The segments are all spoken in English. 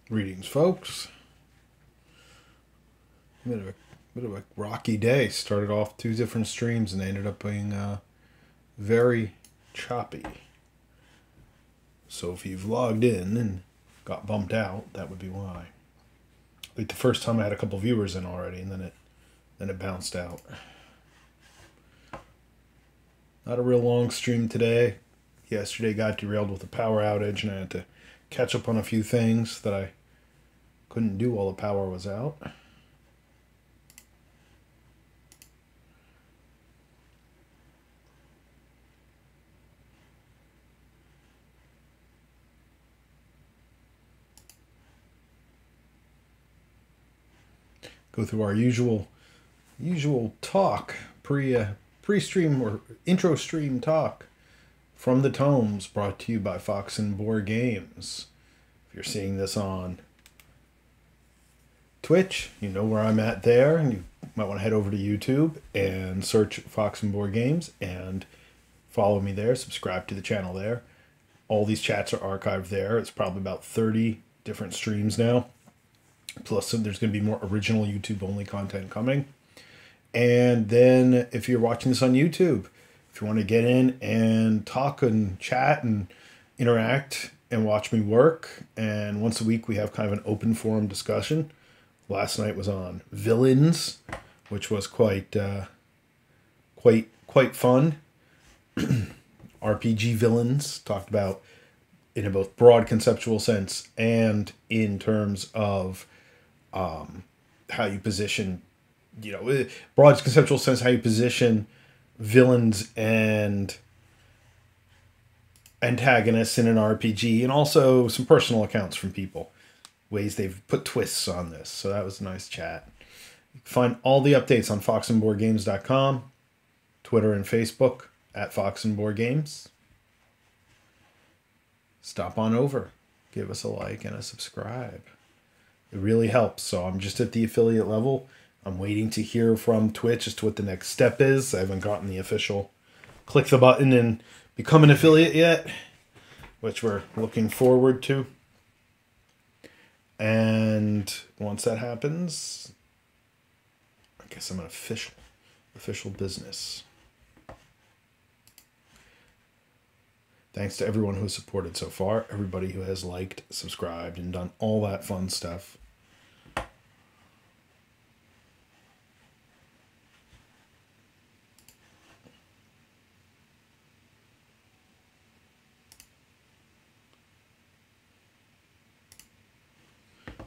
Greetings, folks. Bit of a rocky day. Started off two different streams and they ended up being very choppy. So if you've logged in and got bumped out, that would be why. Like the first time I had a couple viewers in already, and then it bounced out. Not a real long stream today. Yesterday got derailed with a power outage, and I had to catch up on a few things that I couldn't do while the power was out. Go through our usual talk pre-stream or intro stream talk from the tomes, brought to you by Fox and Boar Games. If you're seeing this on Twitch, you know where I'm at there, and you might want to head over to YouTube and search Fox and Boar Games and follow me there. Subscribe to the channel there. All these chats are archived there. It's probably about 30 different streams now. Plus, there's going to be more original YouTube-only content coming. And then, if you're watching this on YouTube, if you want to get in and talk and chat and interact and watch me work, and once a week we have kind of an open forum discussion. Last night was on villains, which was quite fun. RPG villains, talked about in a both broad conceptual sense and in terms of how you position, broad conceptual sense, how you position villains and antagonists in an RPG, and also some personal accounts from people, ways they've put twists on this. So that was a nice chat. You can find all the updates on foxandboardgames.com, Twitter and Facebook at Fox and Board Games. Stop on over, give us a like and a subscribe. It really helps. So I'm just at the affiliate level. I'm waiting to hear from Twitch as to what the next step is. I haven't gotten the official click the button and become an affiliate yet, which we're looking forward to. And once that happens, I guess I'm an official business. Thanks to everyone who has supported so far, everybody who has liked, subscribed, and done all that fun stuff.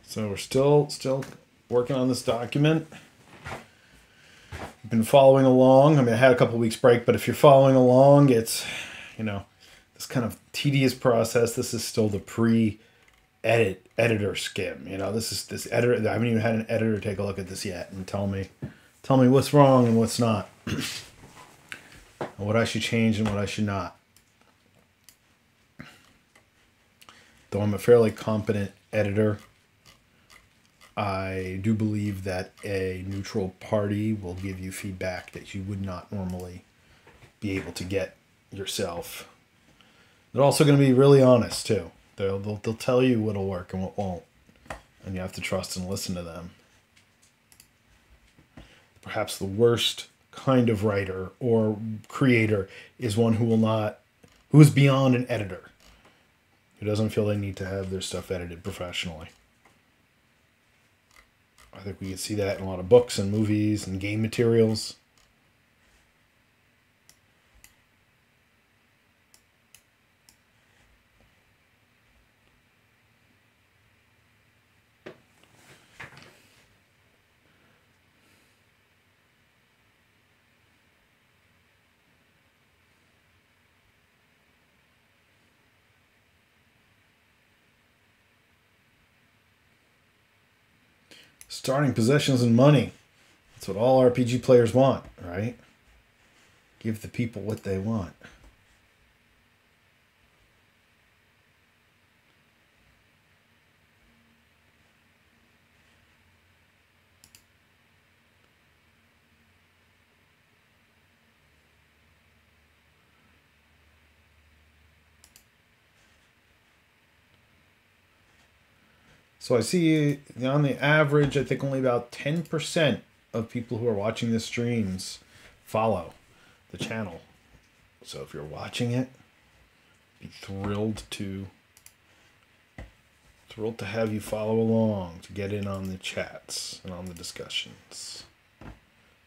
So we're still working on this document. I've been following along. I mean, I had a couple weeks break, but if you're following along, it's, this kind of tedious process. This is still the editor skim. This editor. I haven't even had an editor take a look at this yet and tell me what's wrong and what's not, and what I should change and what I should not. Though I'm a fairly competent editor, I do believe that a neutral party will give you feedback that you would not normally be able to get yourself. They're also going to be really honest too. They'll tell you what'll work and what won't, and you have to trust and listen to them. Perhaps the worst kind of writer or creator is one who is beyond an editor, who doesn't feel they need to have their stuff edited professionally. I think we can see that in a lot of books and movies and game materials. Starting possessions and money. That's what all RPG players want, right? Give the people what they want. So I see on the average, I think only about 10% of people who are watching the streams follow the channel. So if you're watching it, be thrilled to have you follow along, to get in on the chats and on the discussions.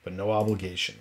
But no obligation.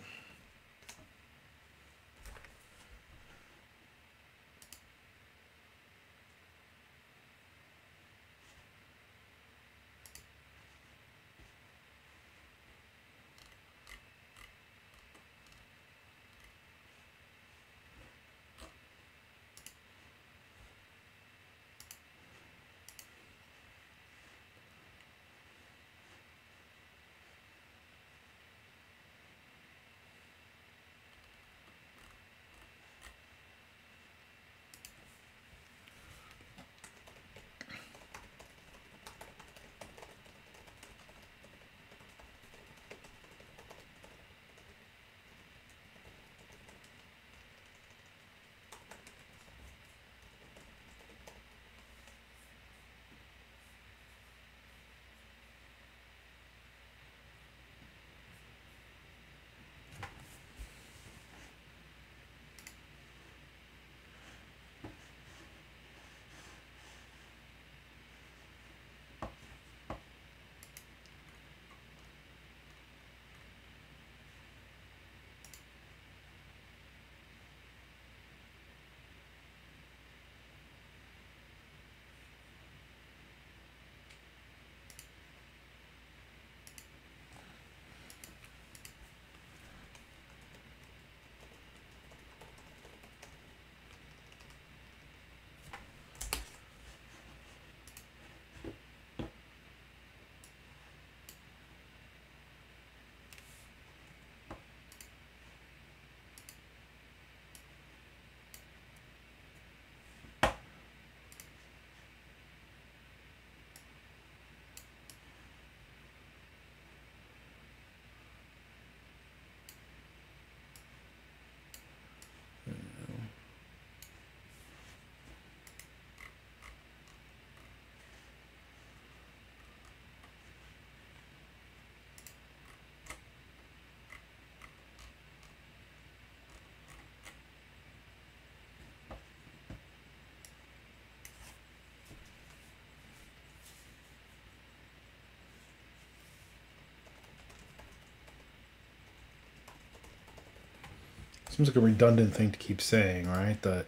Seems like a redundant thing to keep saying, right? That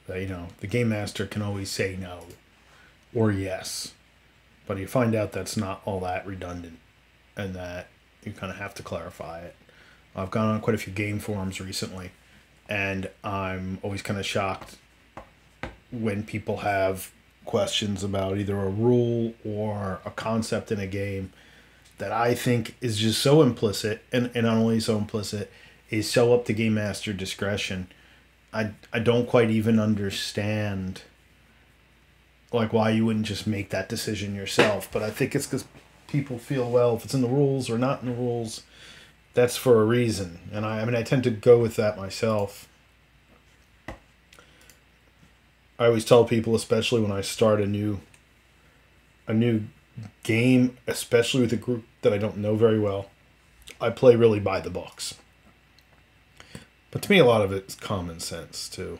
the game master can always say no or yes, but you find out that's not all that redundant, and that you kind of have to clarify it. I've gone on quite a few game forums recently, and I'm always kind of shocked when people have questions about either a rule or a concept in a game that I think is just so implicit, and not only so implicit, is so up to game master discretion. I don't quite even understand like why you wouldn't just make that decision yourself. But I think it's because people feel, well, if it's in the rules or not in the rules, that's for a reason. And I mean, I tend to go with that myself. I always tell people, especially when I start a new game, especially with a group that I don't know very well, I play really by the books. But to me, a lot of it's common sense, too.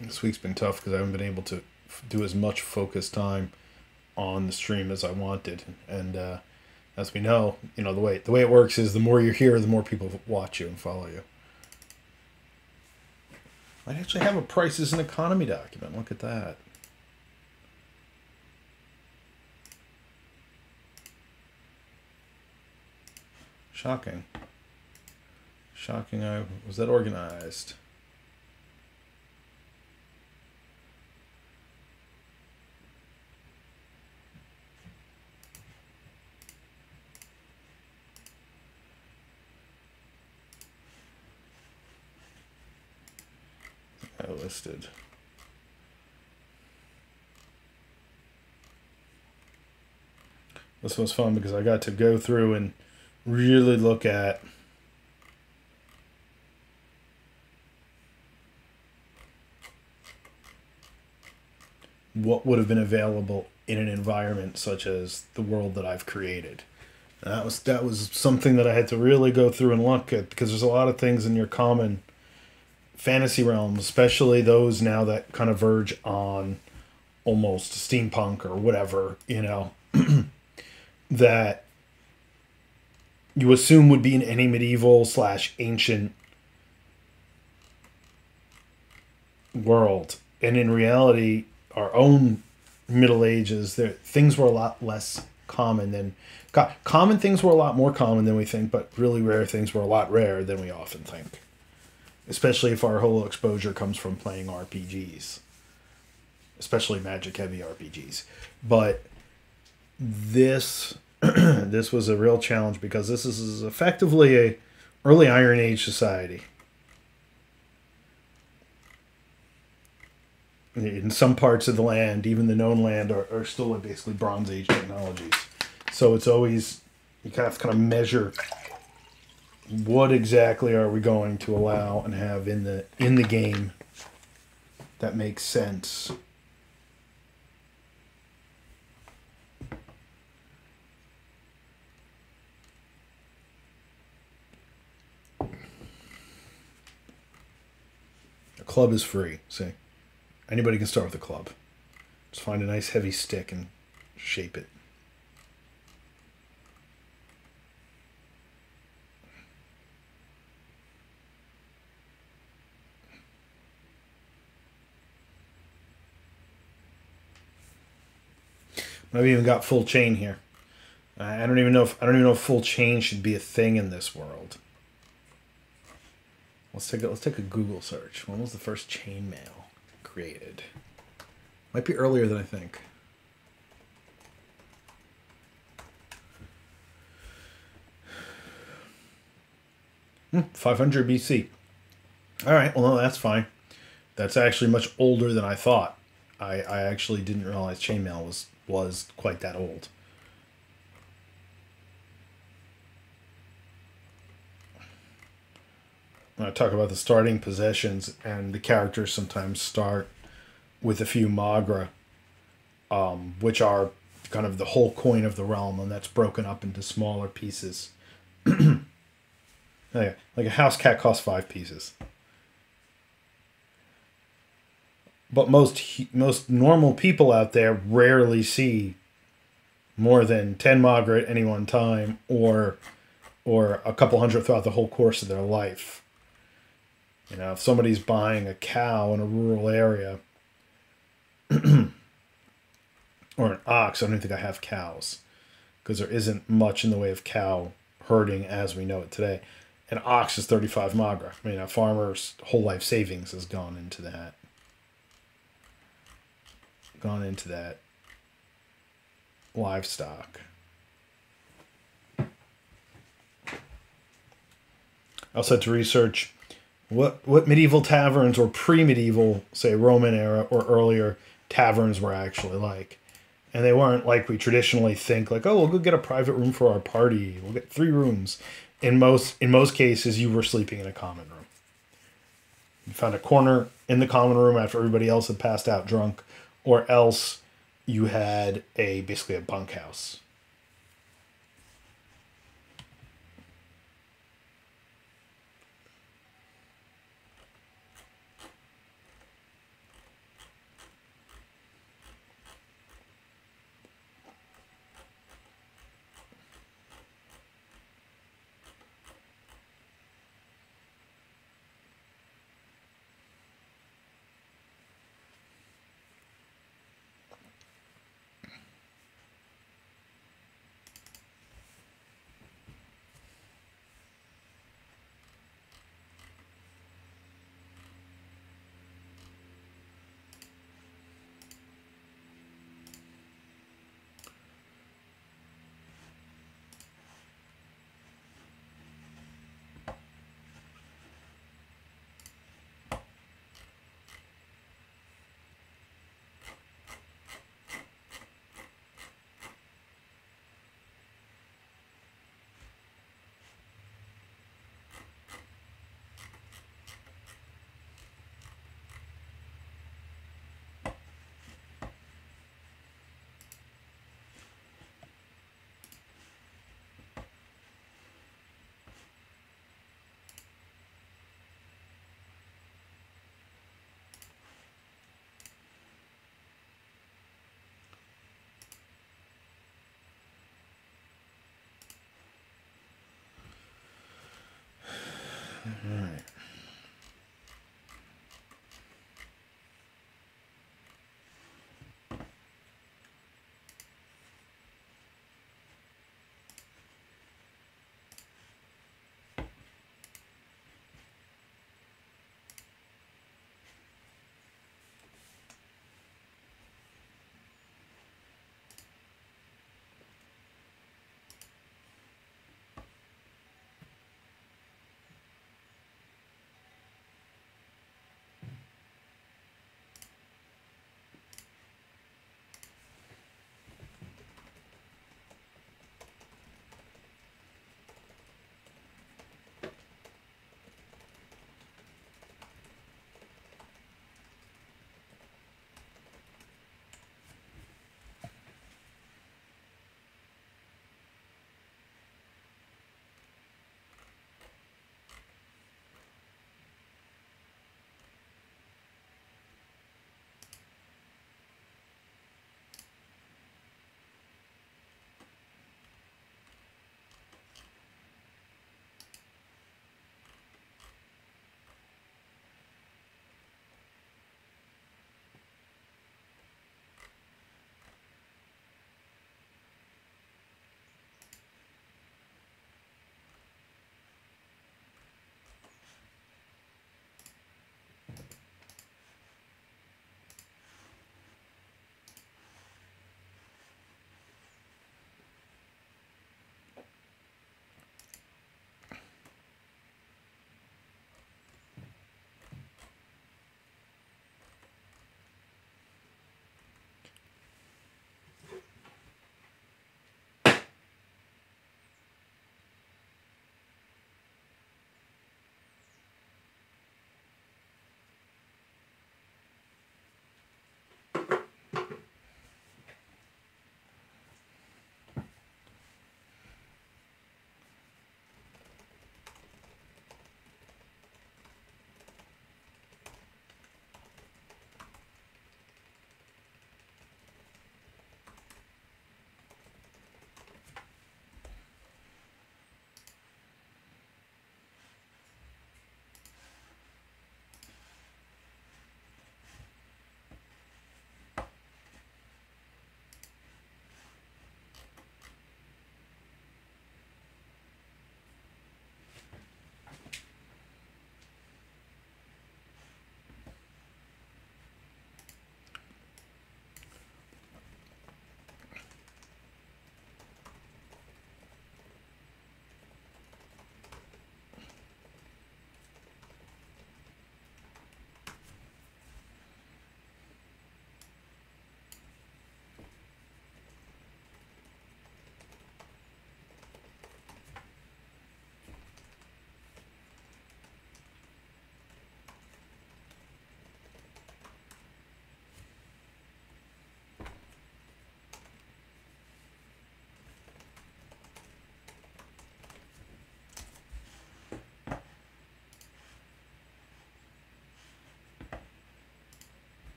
This week's been tough because I haven't been able to do as much focus time on the stream as I wanted. And as we know, the way it works is the more you're here, the more people watch you and follow you. I actually have a prices and economy document. Look at that. Shocking. Shocking. Was that organized? I listed. This was fun because I got to go through and really look at what would have been available in an environment such as the world that I've created. That was something that I had to really go through and look at, because there's a lot of things in your common fantasy realms, especially those now that kind of verge on almost steampunk or whatever, that you assume would be in any medieval / ancient world. And in reality, our own Middle Ages, things were a lot less common than... Common things were a lot more common than we think, but really rare things were a lot rarer than we often think. Especially if our whole exposure comes from playing RPGs. Especially magic-heavy RPGs. But this this was a real challenge because this is effectively a early Iron Age society. In some parts of the land, even the known land, are still basically Bronze Age technologies. So it's always, you have to kind of measure what exactly are we going to allow and have in the game that makes sense. A club is free, see? Anybody can start with a club. Just find a nice heavy stick and shape it. I've even got full chain here. I don't even know if full chain should be a thing in this world. Let's take a Google search. When was the first chainmail created? Might be earlier than I think. Hmm, 500 BC. All right, well, no, that's fine. That's actually much older than I thought. I actually didn't realize chainmail was quite that old. When I talk about the starting possessions, and the characters sometimes start with a few magra, which are kind of the whole coin of the realm, and that's broken up into smaller pieces. Like a house cat costs 5 pieces. But most normal people out there rarely see more than 10 magra at any one time, or a couple hundred throughout the whole course of their life. If somebody's buying a cow in a rural area, or an ox, I don't think I have cows, because there isn't much in the way of cow herding as we know it today. An ox is 35 magra. I mean, a farmer's whole life savings has gone into that. Livestock. I also had to research what medieval taverns or pre-medieval, say Roman era or earlier, taverns were actually like. And they weren't like we traditionally think, like, oh, we'll go get a private room for our party. We'll get 3 rooms. In most cases, you were sleeping in a common room. You found a corner in the common room after everybody else had passed out drunk, or else you had basically a bunkhouse.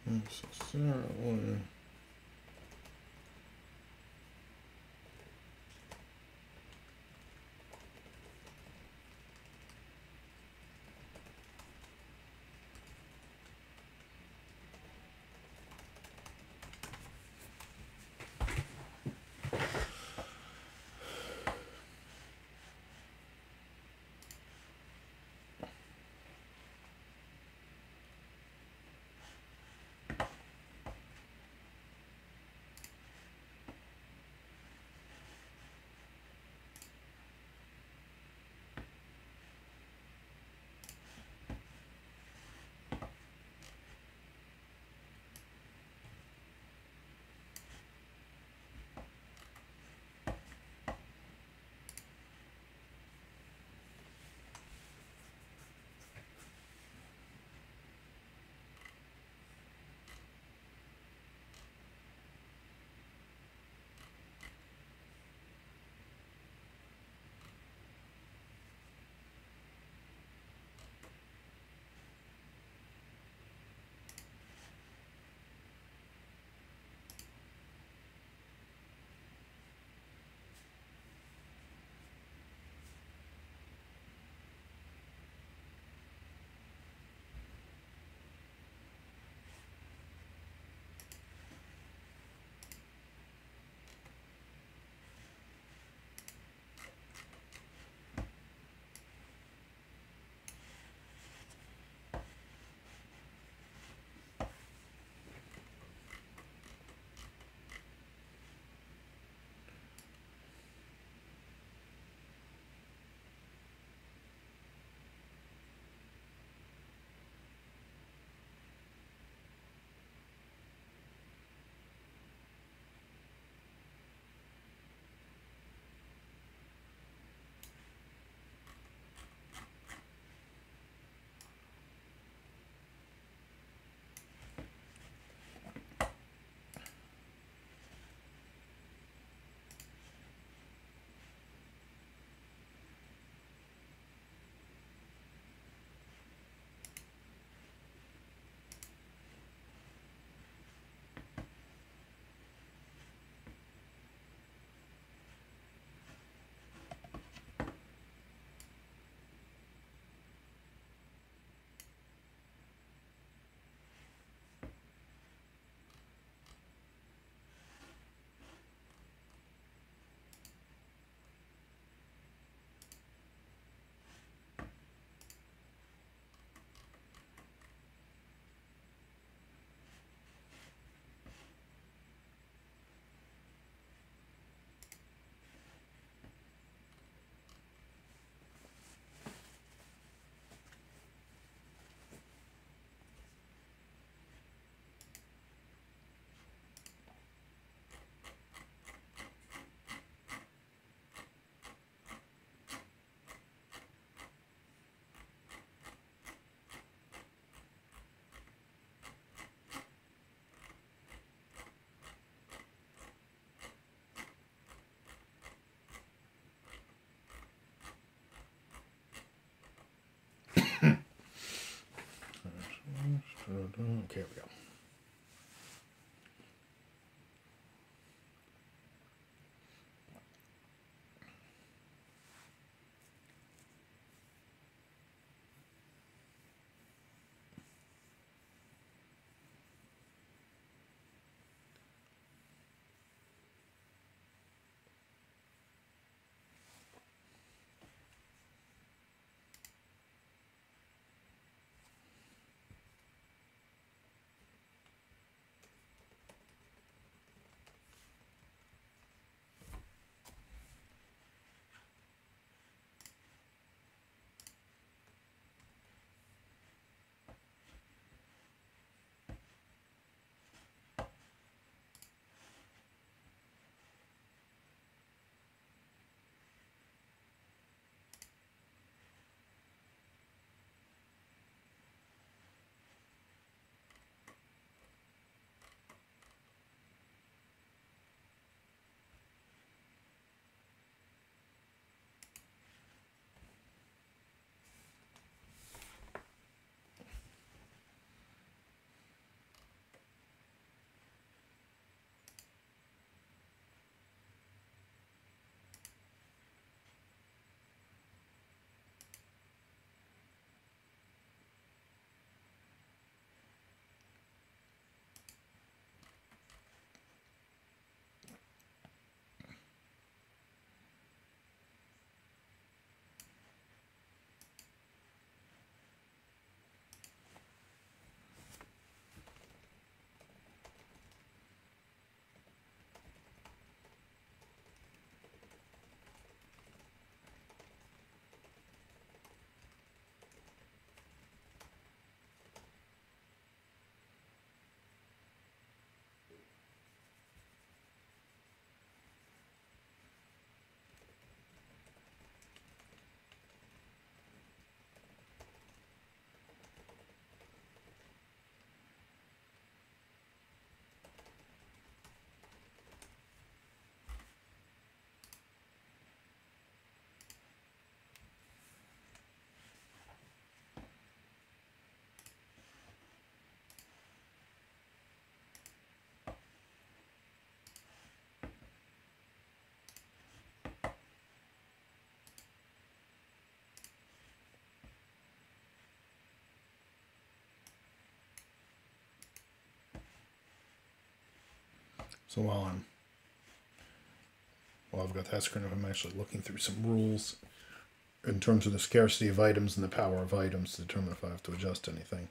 necessarily. Okay, here we go. So while I've got that screen up, I'm actually looking through some rules in terms of the scarcity of items and the power of items to determine if I have to adjust anything.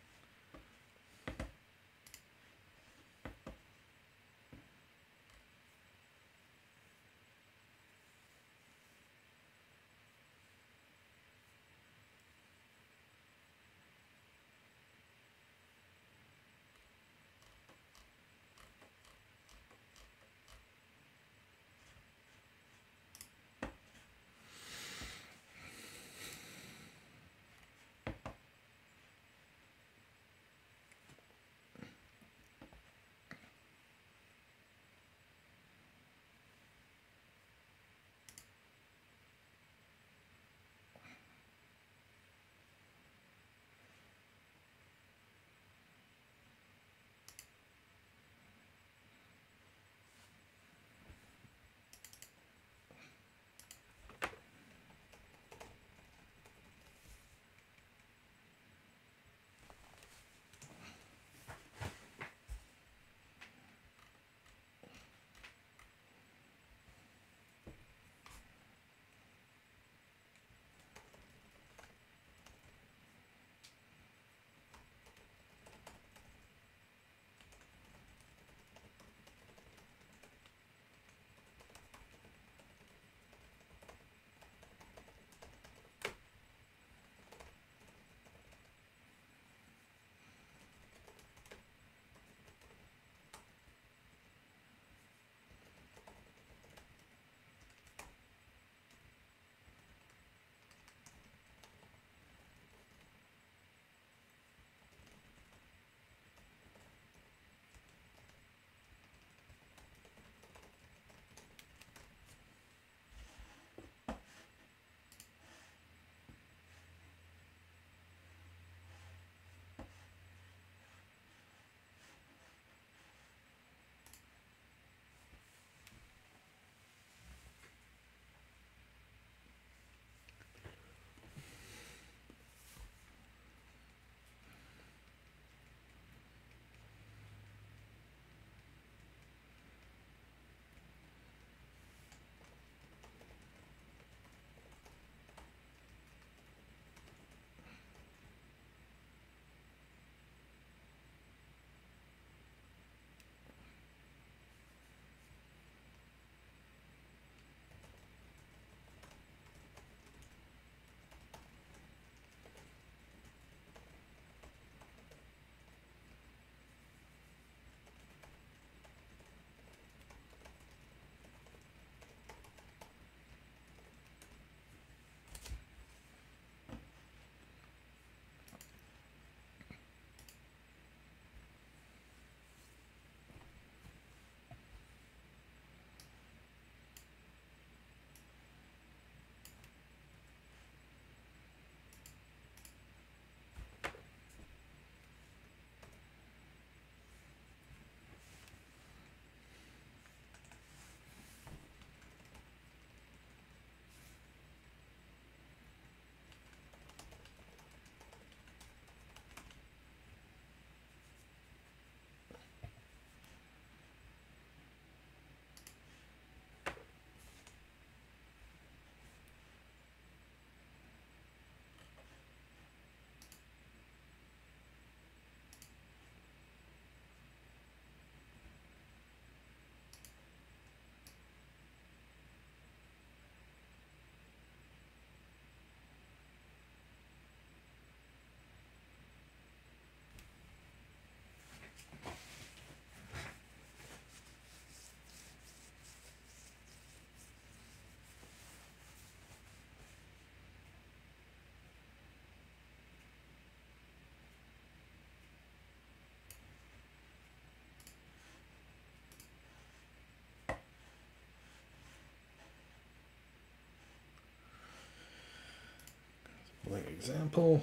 Blank example.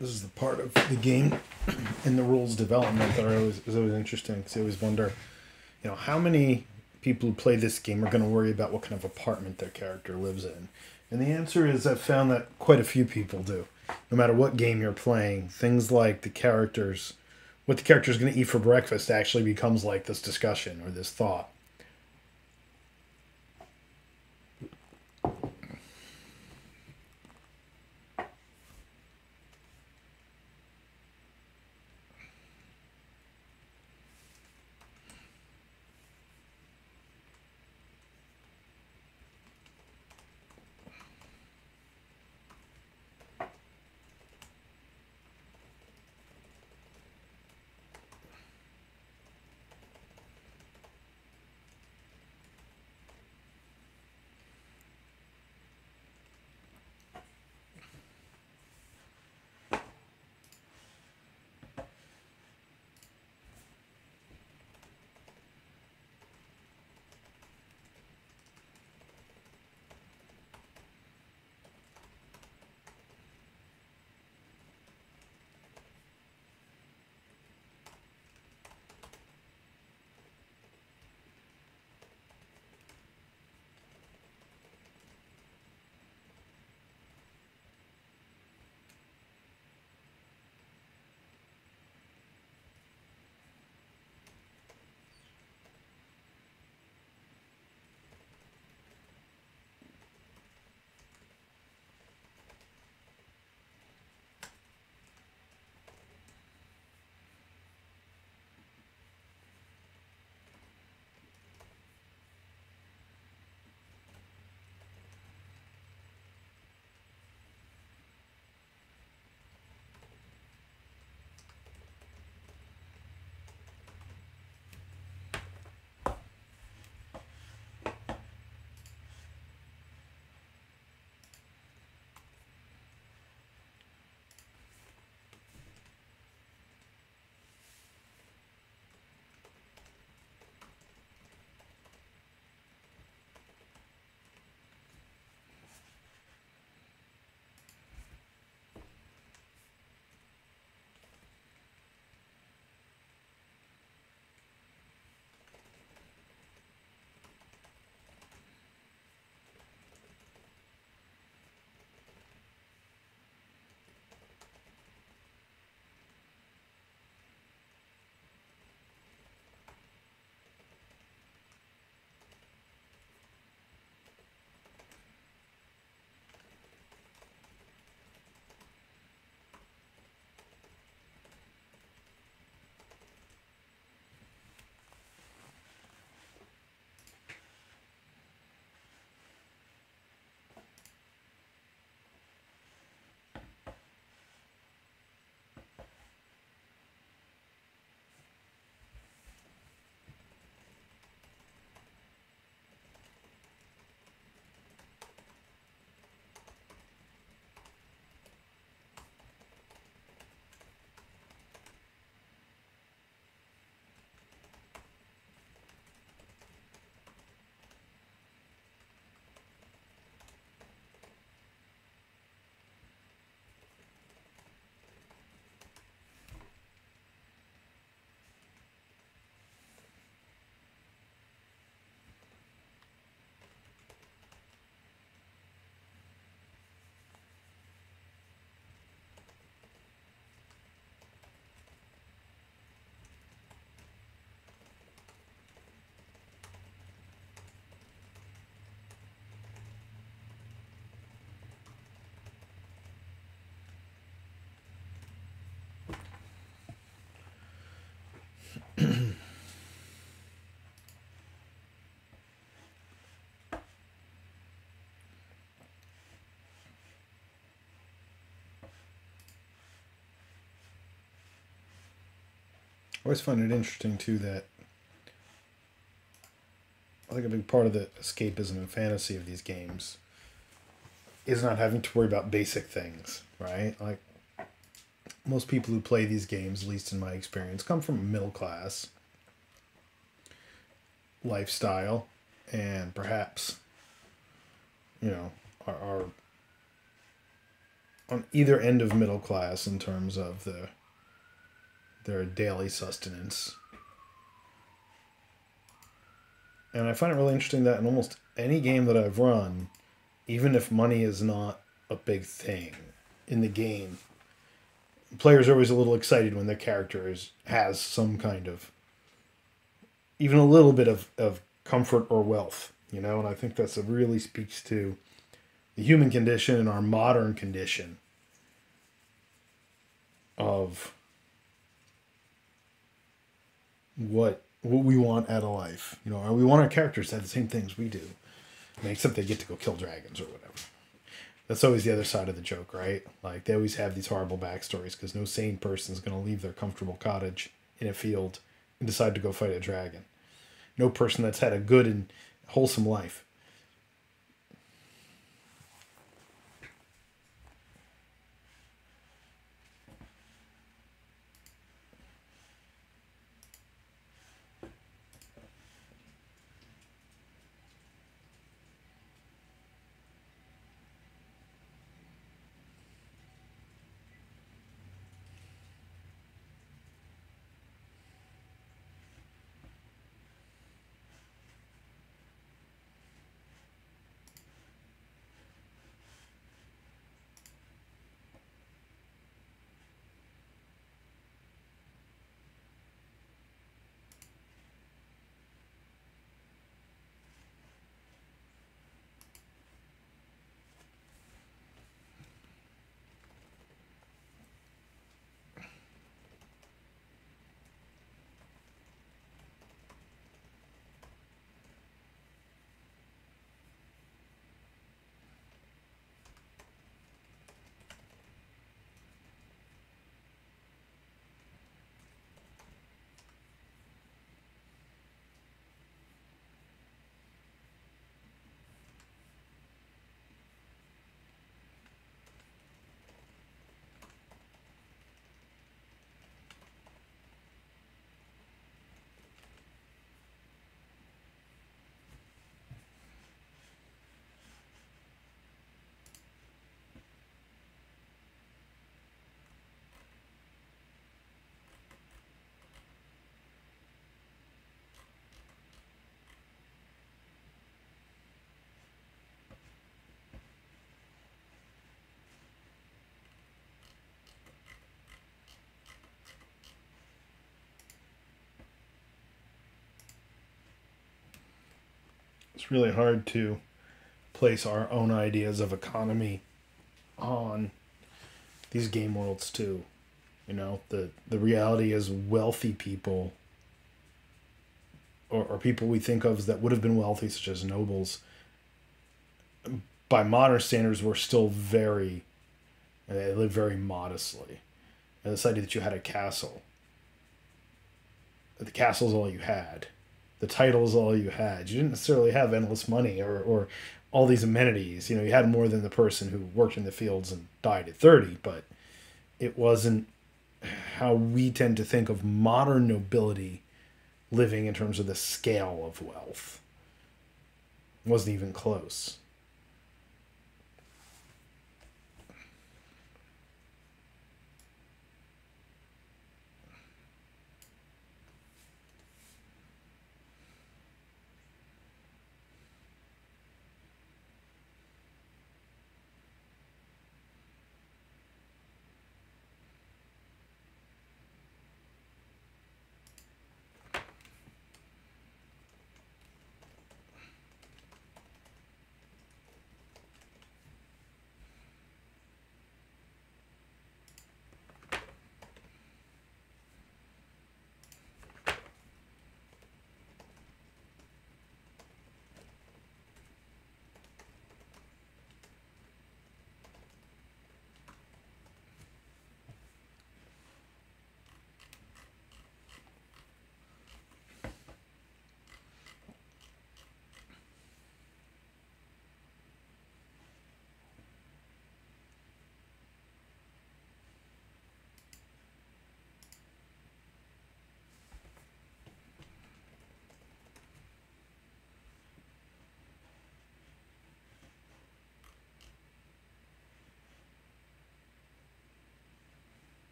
this is the part of the game in the rules development that is always interesting, because I always wonder, how many people who play this game are going to worry about what kind of apartment their character lives in. And the answer is, I've found that quite a few people do. No matter what game you're playing, things like what the character's going to eat for breakfast actually becomes like this discussion or this thought. I always find it interesting too that I think a big part of the escapism and fantasy of these games is not having to worry about basic things, right? Like most people who play these games, at least in my experience, come from a middle class lifestyle and perhaps, are on either end of middle class in terms of their daily sustenance. And I find it really interesting that in almost any game that I've run, even if money is not a big thing in the game, players are always a little excited when their character has some kind of, even a little bit of comfort or wealth, you know? And I think that's really speaks to the human condition and our modern condition of what we want out of life. You know, we want our characters to have the same things we do. I mean, except they get to go kill dragons or whatever. That's always the other side of the joke, right? Like, they always have these horrible backstories because no sane person is going to leave their comfortable cottage in a field and decide to go fight a dragon. No person that's had a good and wholesome life. It's really hard to place our own ideas of economy on these game worlds too. You know, the reality is wealthy people or people we think of that would have been wealthy, such as nobles, by modern standards were still they lived very modestly. And this idea that you had a castle, the castle's all you had. The title's all you had. You didn't necessarily have endless money or all these amenities. You know, you had more than the person who worked in the fields and died at 30, but it wasn't how we tend to think of modern nobility living in terms of the scale of wealth. It wasn't even close.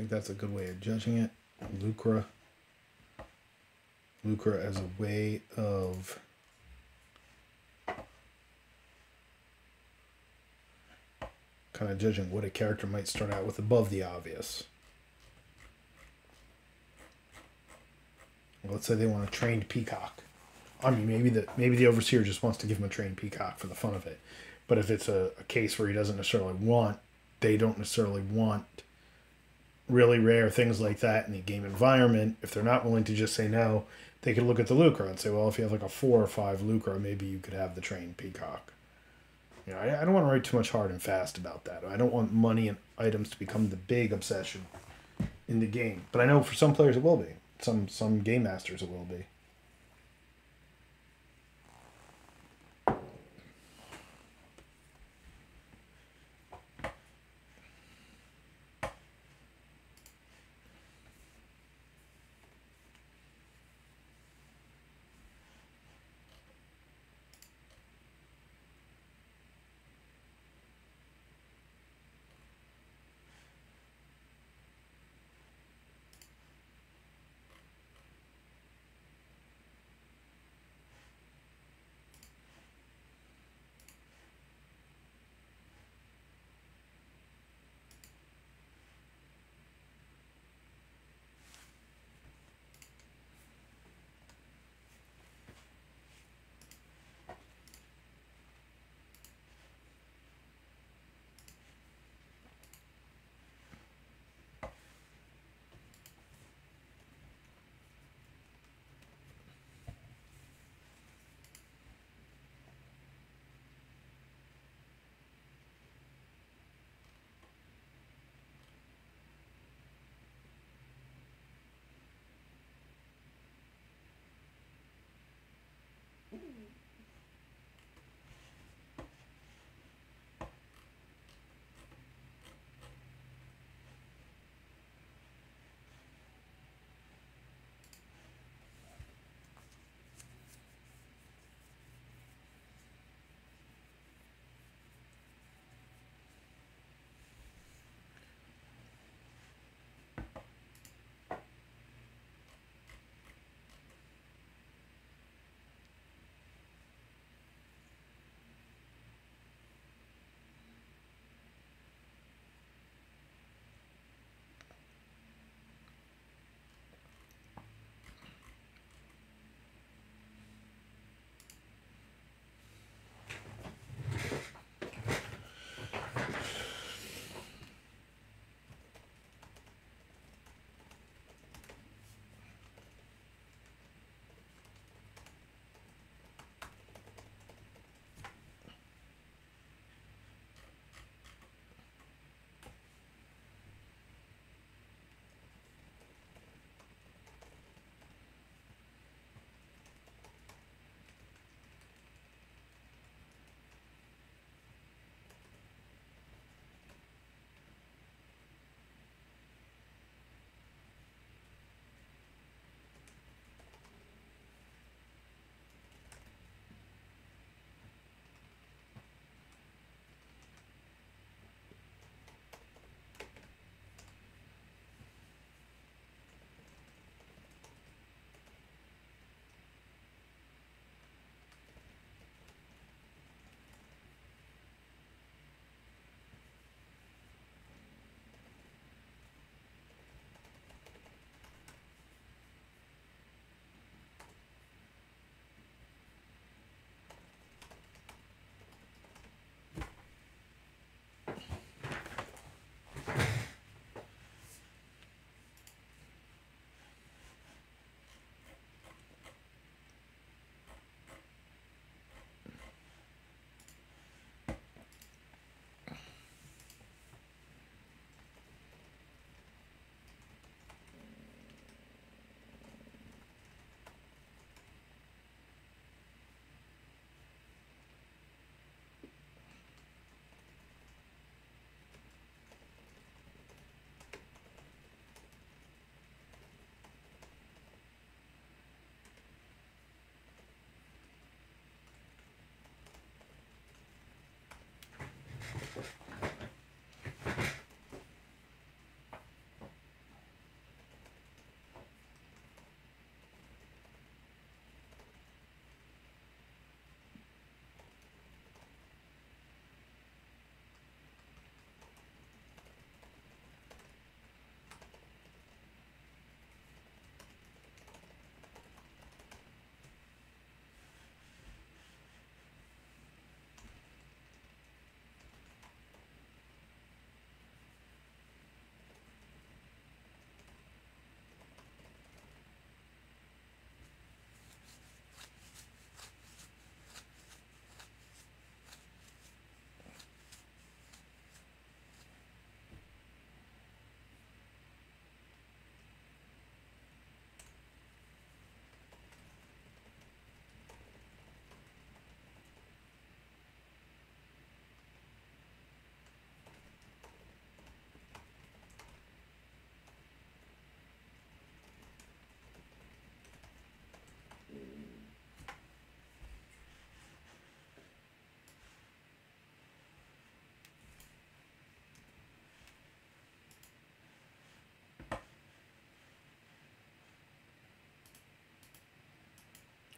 think that's a good way of judging it. Lucre. Lucre as a way of kind of judging what a character might start out with above the obvious. Let's say they want a trained peacock. I mean, maybe the overseer just wants to give him a trained peacock for the fun of it. But if it's a case where he doesn't necessarily want, they don't necessarily want really rare things like that in the game environment, if they're not willing to just say no, they could look at the lucre and say, well, if you have like a 4 or 5 lucre, maybe you could have the trained peacock. You know, I don't want to write too much hard and fast about that. I don't want money and items to become the big obsession in the game. But I know for some players it will be. Some game masters it will be.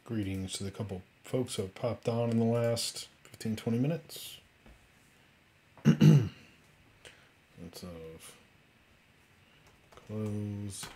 Greetings to the couple folks who have popped on in the last 15-20 minutes. Let's close.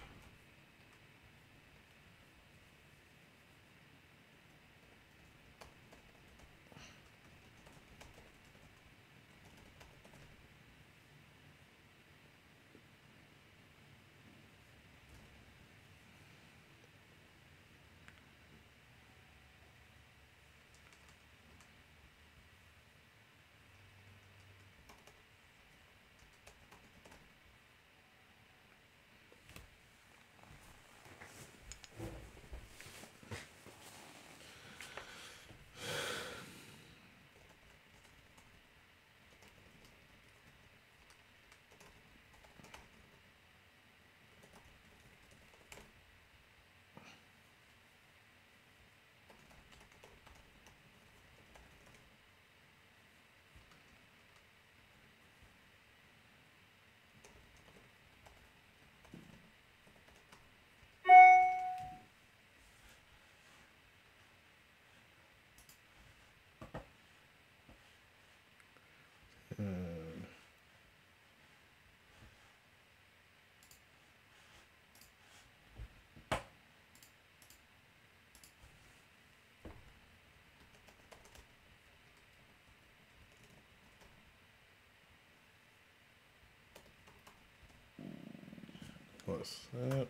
Plus that.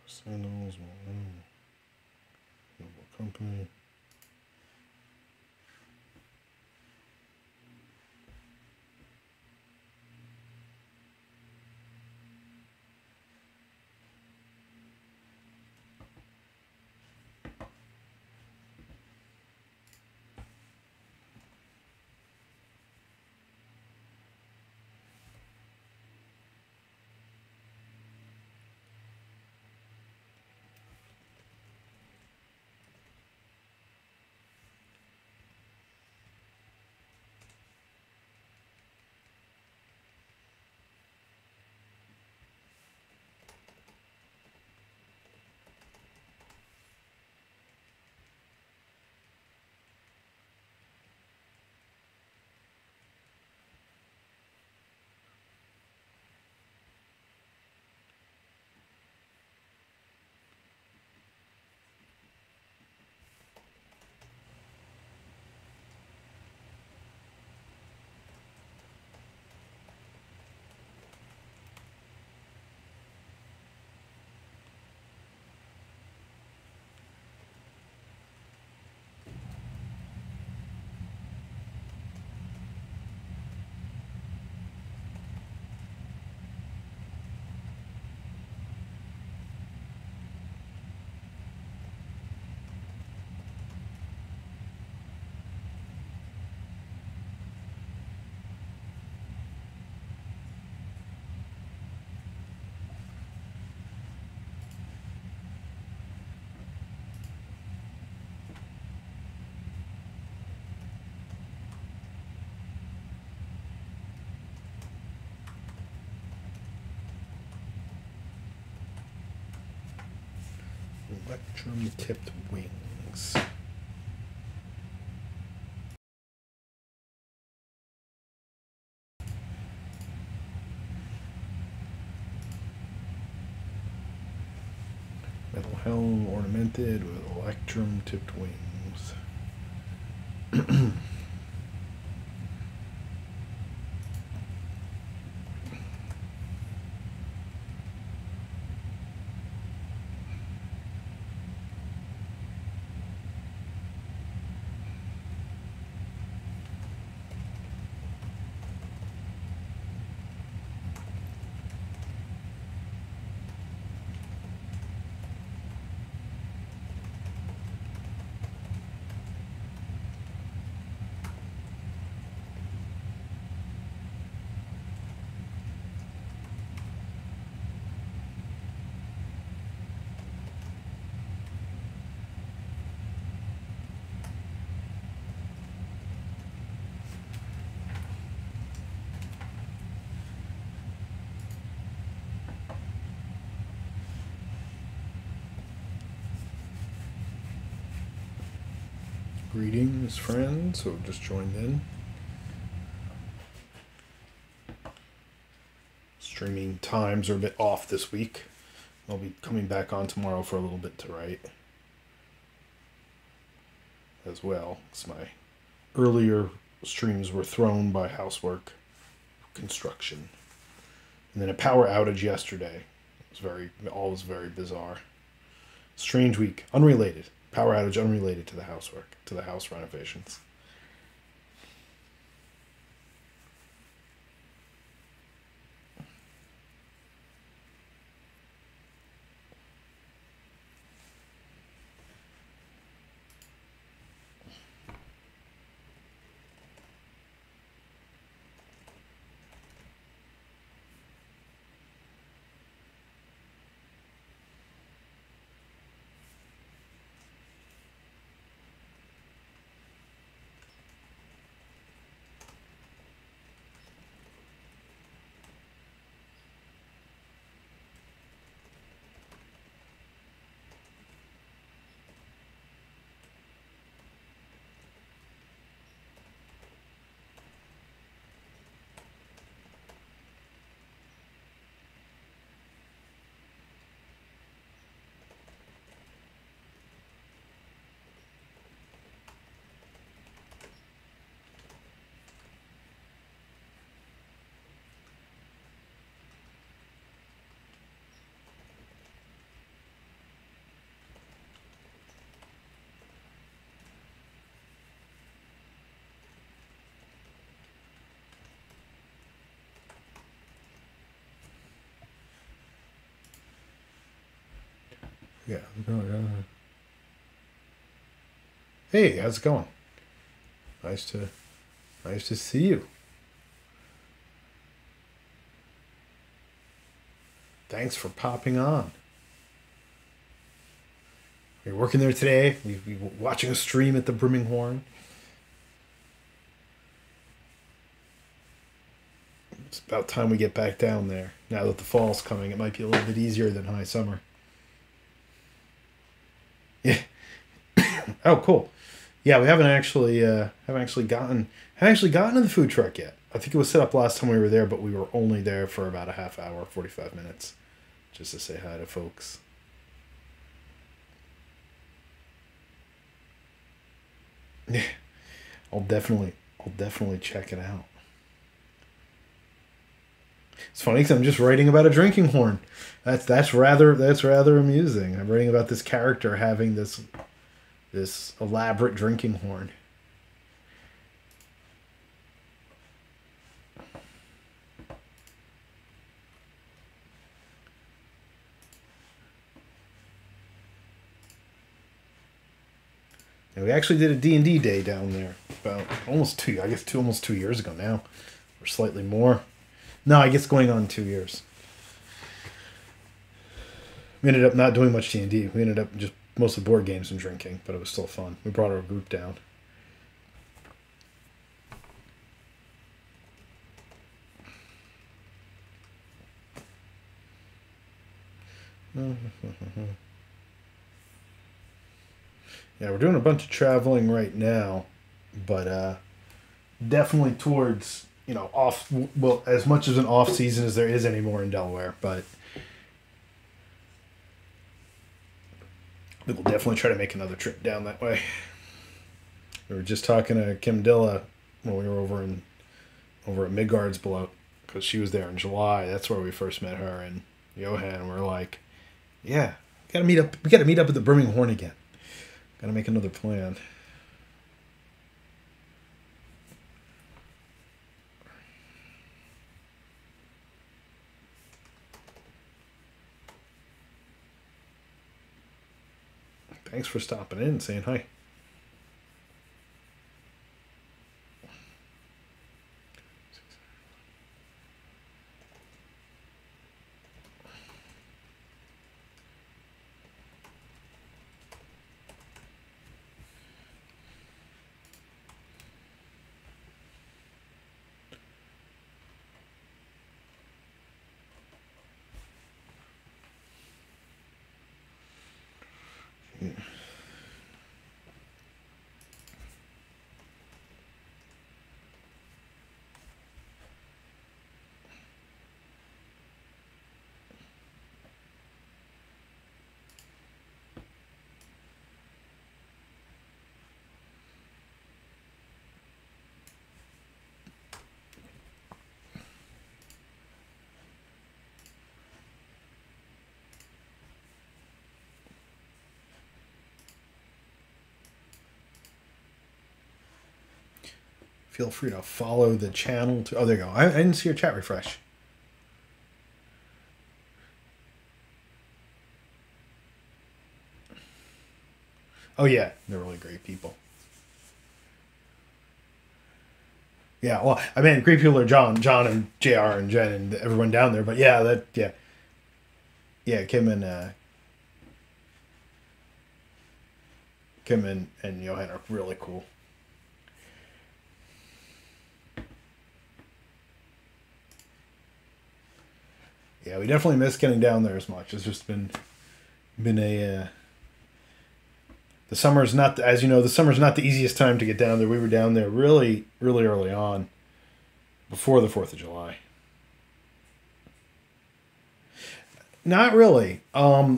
Sandals, Noble Company. Electrum-tipped wings. Metal helm ornamented with electrum-tipped wings. Greetings, friends who have just joined in. Streaming times are a bit off this week. I'll be coming back on tomorrow for a little bit to write as well. It's my earlier streams were thrown by housework, construction, and then a power outage yesterday. It was all was very bizarre. Strange week, unrelated. Power outage unrelated to the housework, to the house renovations. Yeah. Hey, how's it going? Nice to see you. Thanks for popping on. You're working there today? You watching a stream at the Brimming Horn? It's about time we get back down there. Now that the fall's coming, it might be a little bit easier than high summer. Yeah. Oh, cool. Yeah, we haven't actually gotten to the food truck yet. I think it was set up last time we were there, but we were only there for about a half hour, 45 minutes, just to say hi to folks. Yeah, I'll definitely check it out. It's funny because I'm just writing about a drinking horn. That's rather amusing. I'm writing about this character having this elaborate drinking horn. And we actually did a D&D day down there about almost 2 years ago now, or slightly more. No, I guess going on 2 years. We ended up not doing much D&D. We ended up just mostly board games and drinking, but it was still fun. We brought our group down. Yeah, we're doing a bunch of traveling right now, but definitely towards off. Well, as much as an off season as there is anymore in Delaware, but we'll definitely try to make another trip down that way. We were just talking to Kim Dilla when we were over at Midgard's below because she was there in July. That's where we first met her and Johan. And we're like, yeah, gotta meet up. We gotta meet up at the Brimming Horn again. Gotta make another plan. Thanks for stopping in and saying hi. Feel free to follow the channel. Oh, there you go. I didn't see your chat refresh. Oh, yeah. They're really great people. Yeah, well, I mean, great people are John and JR and Jen and everyone down there. But yeah, yeah, Kim and Johan are really cool. Yeah, we definitely miss getting down there as much. It's just been a the summer's not, as you know, the summer's not the easiest time to get down there. We were down there really really early on, before the 4th of July. Not really. I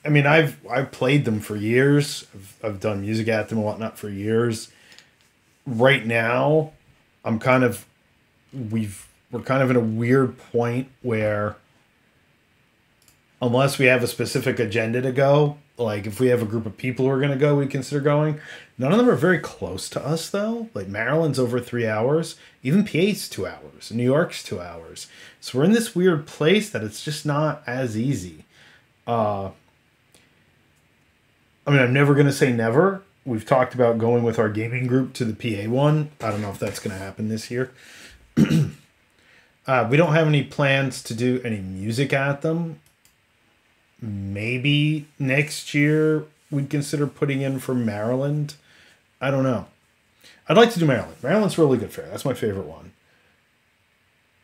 mean, I've played them for years. I've done music at them and whatnot for years. Right now, I'm kind of we're kind of in a weird point where, unless we have a specific agenda to go, like if we have a group of people who are going to go, we consider going. None of them are very close to us, though. Like Maryland's over 3 hours. Even PA's 2 hours. New York's 2 hours. So we're in this weird place that it's just not as easy. I mean, I'm never going to say never. We've talked about going with our gaming group to the PA one. I don't know if that's going to happen this year. We don't have any plans to do any music at them. Maybe next year we'd consider putting in for Maryland. I don't know. I'd like to do Maryland. Maryland's a really good fair. That's my favorite one.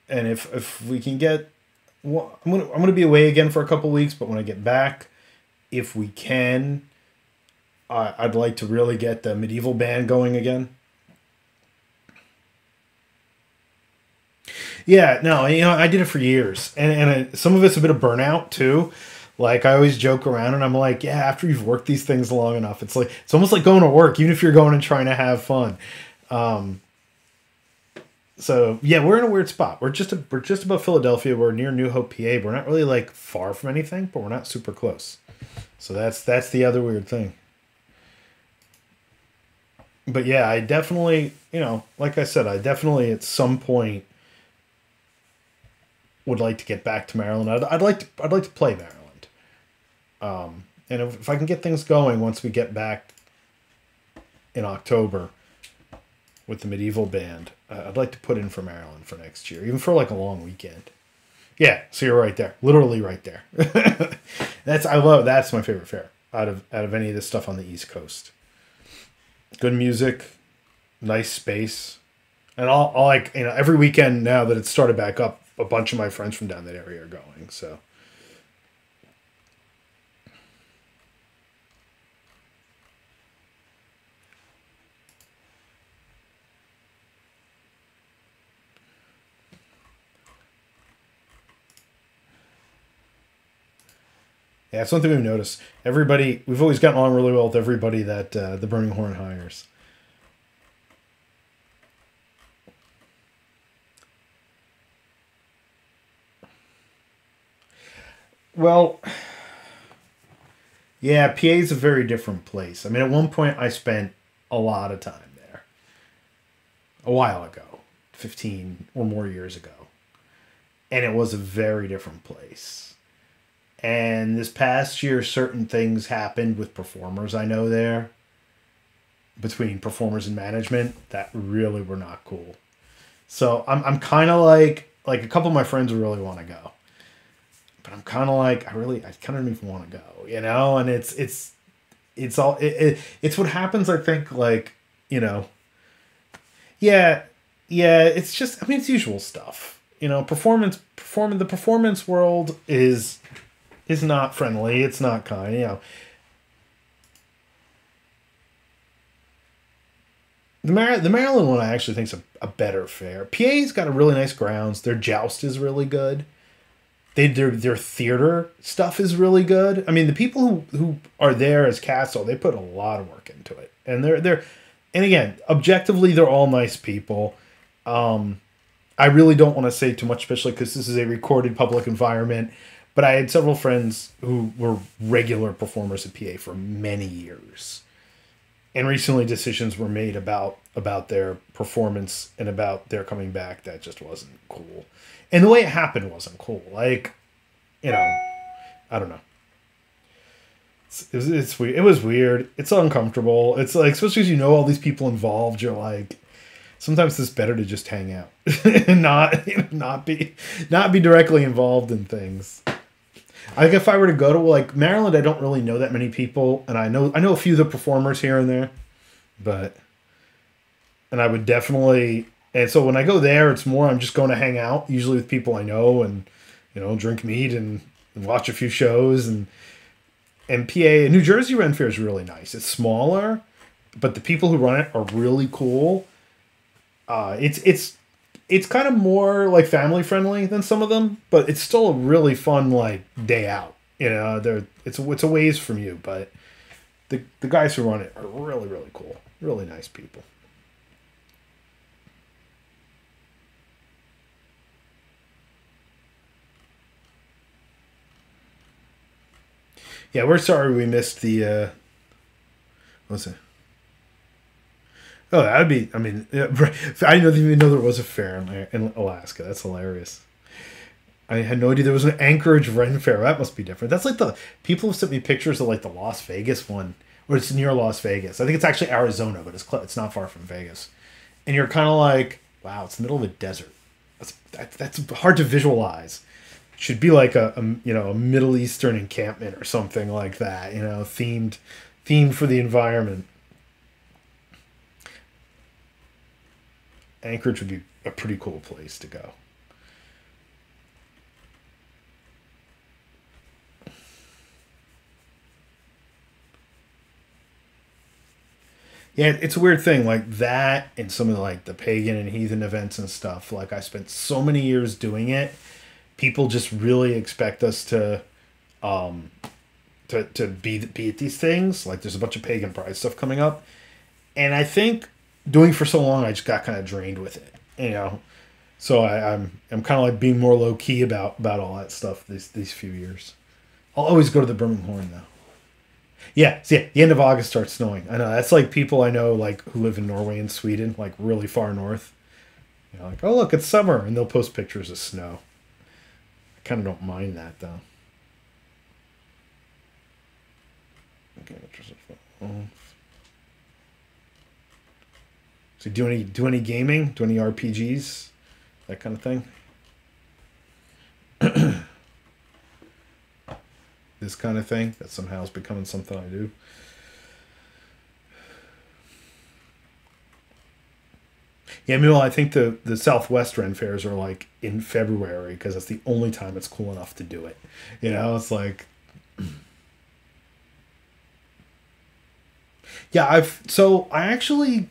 And if we can get, well, I'm gonna be away again for a couple weeks, but when I get back, if we can, I'd like to really get the medieval band going again. Yeah, no, I did it for years, and some of it's a bit of burnout too. Like I always joke around, and I'm like, yeah, after you've worked these things long enough, it's almost like going to work, even if you're going and trying to have fun. Um, so yeah, we're in a weird spot. We're just above Philadelphia. We're near New Hope, PA. We're not really like far from anything, but we're not super close. So that's the other weird thing. But yeah, I definitely, like I said, I definitely at some point would like to get back to Maryland. I'd like to play Maryland. And if I can get things going once we get back in October with the medieval band, I'd like to put in for Maryland for next year, even for like a long weekend. Yeah, so you're right there, literally right there. That's my favorite fair out of any of this stuff on the East Coast. Good music, nice space, and all like every weekend now that it's started back up, a bunch of my friends from down that area are going. So Yeah, that's one thing we've noticed. We've always gotten along really well with everybody that the Burning Horn hires. Well, yeah, PA is a very different place. I mean, at one point, I spent a lot of time there a while ago, 15 or more years ago. And it was a very different place. And this past year, certain things happened with performers I know there, between performers and management, that really were not cool. So I'm kind of like a couple of my friends really want to go, but I'm kind of like I kind of don't even want to go, you know. And it's what happens. I think like you know, yeah, yeah. It's just I mean it's usual stuff, you know. The performance world is not friendly. It's not kind, you know. The Maryland one I actually think is a better fair. PA's got a really nice grounds. Their joust is really good. Their theater stuff is really good. I mean, the people who are there as Castle, they put a lot of work into it, and they're and again, objectively, they're all nice people. I really don't want to say too much, especially because this is a recorded public environment. But I had several friends who were regular performers at PA for many years, and recently decisions were made about their performance and about their coming back that just wasn't cool, and the way it happened wasn't cool. Like, you know, I don't know. It's weird. It was weird. It's uncomfortable. It's like, especially as you know all these people involved, you're like, sometimes it's better to just hang out and not be directly involved in things. I think if I were to go to like Maryland, I don't really know that many people, and I know a few of the performers here and there, but and I would definitely. And so when I go there, it's more I'm just going to hang out, usually with people I know, and drink meat and watch a few shows and PA. New Jersey Ren Fair is really nice. It's smaller, but the people who run it are really cool. It's kind of more like family friendly than some of them, but it's still a really fun like day out. It's a ways from you, but the guys who run it are really really cool, really nice people. Yeah, we're sorry we missed the. What's it? Oh, that'd be. I mean, yeah, I didn't even know there was a fair in Alaska. That's hilarious. I had no idea there was an Anchorage Ren Fair. That must be different. That's like the people have sent me pictures of like the Las Vegas one, or it's near Las Vegas. I think it's actually Arizona, but it's not far from Vegas. And you're kind of like, wow, it's the middle of a desert. That's hard to visualize. It should be like a Middle Eastern encampment or something like that. Themed for the environment. Anchorage would be a pretty cool place to go. Yeah, it's a weird thing like that and some of like the pagan and heathen events and stuff. Like I spent so many years doing it. People just really expect us um to be at these things. Like there's a bunch of pagan pride stuff coming up. And I think doing it for so long I just got kind of drained with it. So I'm kind of like being more low key about all that stuff these few years. I'll always go to the Birmingham Horn though. Yeah, see, the end of August starts snowing. I know that's like people I know like who live in Norway and Sweden, like really far north. Like, oh look, it's summer, and they'll post pictures of snow. I kind of don't mind that though. Okay, so do any gaming? Do any RPGs? That kind of thing. This kind of thing that somehow is becoming something I do. Yeah, meanwhile, I think the Southwest Ren fairs are like in February because that's the only time it's cool enough to do it. It's like, yeah, I actually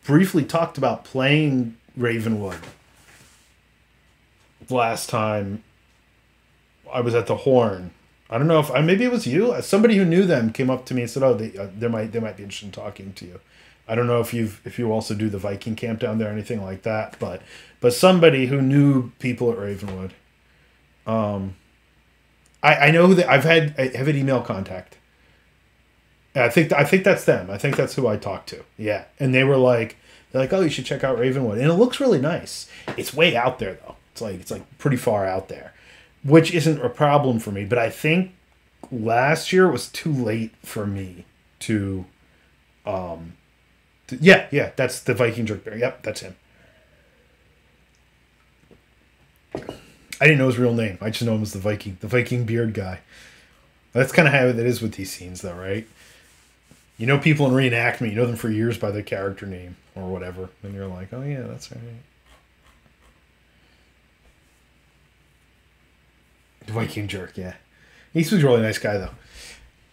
briefly talked about playing Ravenwood last time I was at the Horn. I don't know if maybe it was you. Somebody who knew them came up to me and said, "Oh, they might be interested in talking to you." I don't know if you also do the Viking camp down there or anything like that, but somebody who knew people at Ravenwood. Um, I know that I have an email contact. I think that's them. I think that's who I talked to. Yeah, and they're like, oh, you should check out Ravenwood, and it looks really nice. It's way out there though. It's like pretty far out there, which isn't a problem for me. But I think last year was too late for me to. Yeah, that's the Viking jerk bear. Yep, that's him. I didn't know his real name. I just know him as the Viking beard guy. That's kind of how it is with these scenes, though, right? You know people in reenactment. You know them for years by their character name or whatever, and you're like, oh yeah, that's right. The Viking jerk, yeah. He was a really nice guy though. And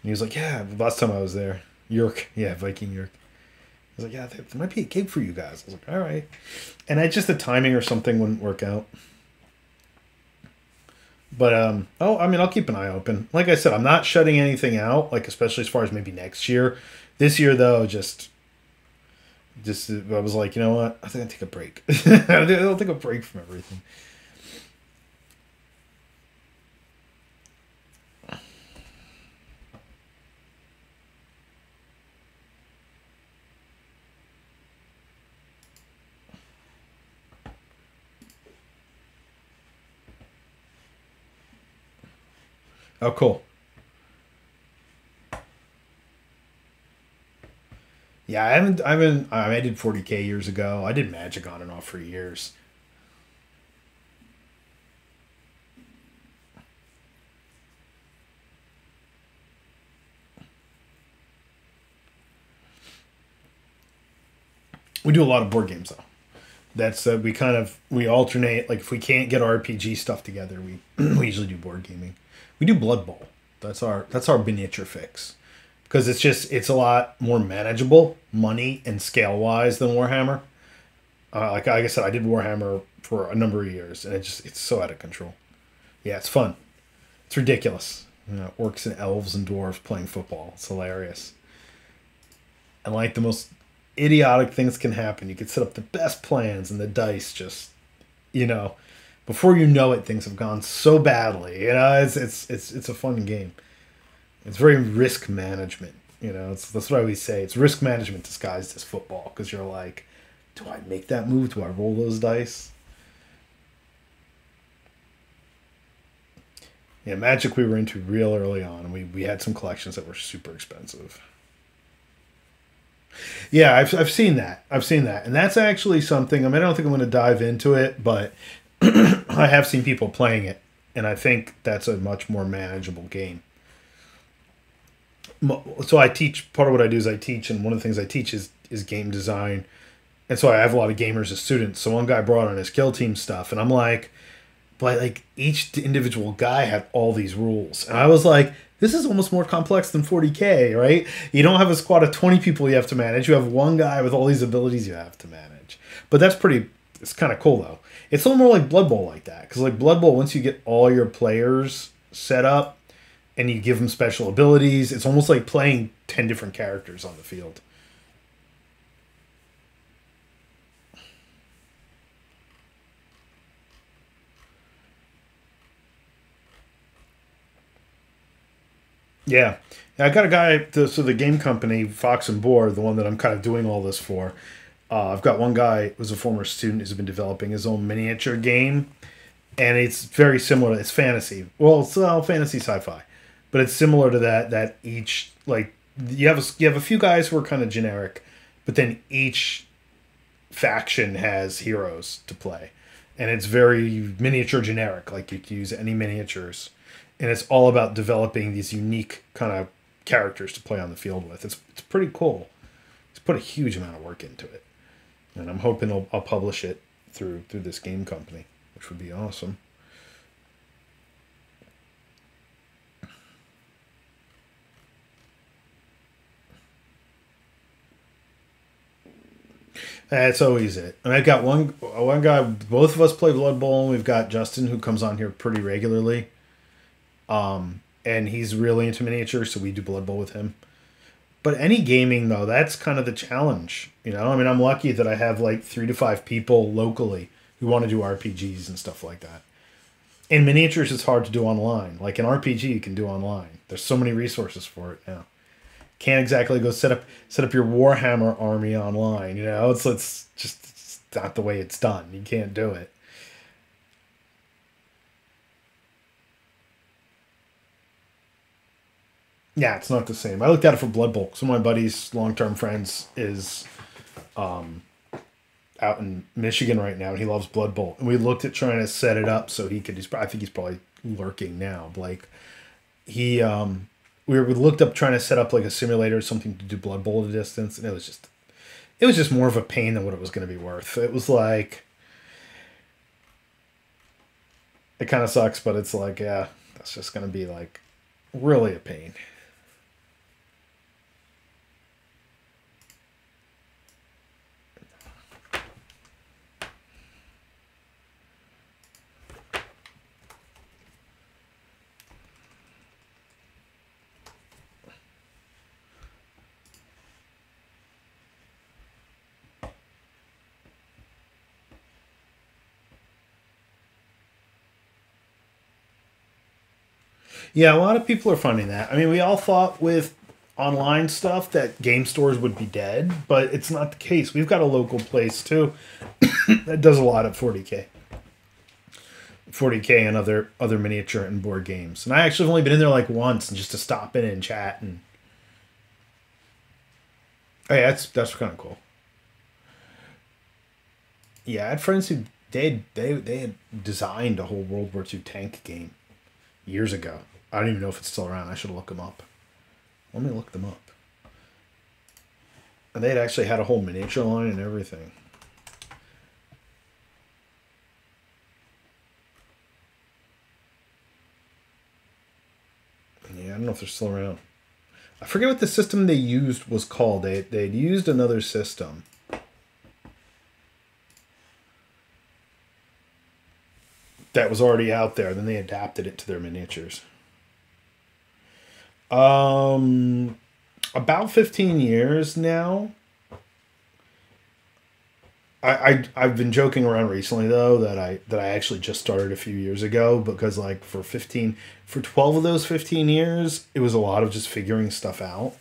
he was like, yeah, the last time I was there, Yerk, yeah, Viking Yerk. I was like, yeah, there might be a gig for you guys. I was like, all right, and I just the timing or something wouldn't work out. But oh, I mean, I'll keep an eye open. Like I said, I'm not shutting anything out. Like especially as far as maybe next year. This year though, just I was like, you know what? I think I'll take a break. I'll take a break from everything. Oh, cool. Yeah, I did 40K years ago. I did Magic on and off for years. We do a lot of board games though. That's we alternate. Like if we can't get RPG stuff together, we we usually do board gaming. We do Blood Bowl. That's our miniature fix because it's a lot more manageable, money and scale wise than Warhammer. Like I said, I did Warhammer for a number of years, and it's so out of control. Yeah, it's fun. It's ridiculous. You know, orcs and elves and dwarves playing football. It's hilarious. And like the most idiotic things can happen. You could set up the best plans, and the dice just, you know, before you know it, things have gone so badly. You know, it's a fun game. It's very risk management. You know, that's what I always say. It's risk management disguised as football because you're like, do I make that move? Do I roll those dice? Yeah, Magic we were into real early on, and we had some collections that were super expensive. Yeah, I've seen that. I've seen that, and that's actually something. I mean, I don't think I'm going to dive into it, but I have seen people playing it, and I think that's a much more manageable game. So I teach. Part of what I do is I teach, and one of the things I teach is game design, and so I have a lot of gamers as students. So one guy brought on his kill team stuff, and I'm like, but like each individual guy had all these rules, and I was like, this is almost more complex than 40K, right? You don't have a squad of 20 people you have to manage. You have one guy with all these abilities you have to manage. But that's pretty. It's kind of cool though. It's a little more like Blood Bowl like that, because like Blood Bowl, once you get all your players set up and you give them special abilities, it's almost like playing 10 different characters on the field. Yeah. I got a guy, so the game company, Fox and Board, the one that I'm kind of doing all this for. I've got one guy who's a former student who's been developing his own miniature game, and it's very similar. It's fantasy. Well, it's fantasy sci-fi, but it's similar to that. That each like you have a few guys who are kind of generic, but then each faction has heroes to play, and it's very miniature generic. Like you can use any miniatures, and it's all about developing these unique kind of characters to play on the field with. It's pretty cool. It's put a huge amount of work into it, and I'm hoping I'll publish it through this game company, which would be awesome. That's always it. And I've got one guy. Both of us play Blood Bowl. And we've got Justin who comes on here pretty regularly. and he's really into miniatures, so we do Blood Bowl with him. But any gaming though, that's kind of the challenge. You know, I mean, I'm lucky that I have like 3 to 5 people locally who want to do RPGs and stuff like that. In miniatures, it's hard to do online. Like an RPG, you can do online. There's so many resources for it now. Can't exactly go set up your Warhammer army online. You know, it's just it's not the way it's done. You can't do it. Yeah, it's not the same. I looked at it for Blood Bowl. Some of my buddies, long term friends, is out in Michigan right now, and he loves Blood Bowl. And we looked at trying to set it up so he could. I think he's probably lurking now. Like he, we looked up trying to set up like a simulator or something to do Blood Bowl at a distance, and it was just more of a pain than what it was going to be worth. It was like it kind of sucks, but it's like yeah, that's just going to be like really a pain. Yeah, a lot of people are finding that. I mean, we all thought with online stuff that game stores would be dead, but it's not the case. We've got a local place too that does a lot of 40K and other miniature and board games. And I actually have only been in there like once and just to stop in and chat and oh yeah, that's kind of cool. Yeah, I had friends who they had designed a whole World War II tank game years ago. I don't even know if it's still around. I should look them up. Let me look them up. And they'd actually had a whole miniature line and everything. Yeah, I don't know if they're still around. I forget what the system they used was called. They'd used another system. That was already out there. Then they adapted it to their miniatures. Um, about 15 years now. I've been joking around recently though that I actually just started a few years ago because like for 12 of those 15 years it was a lot of just figuring stuff out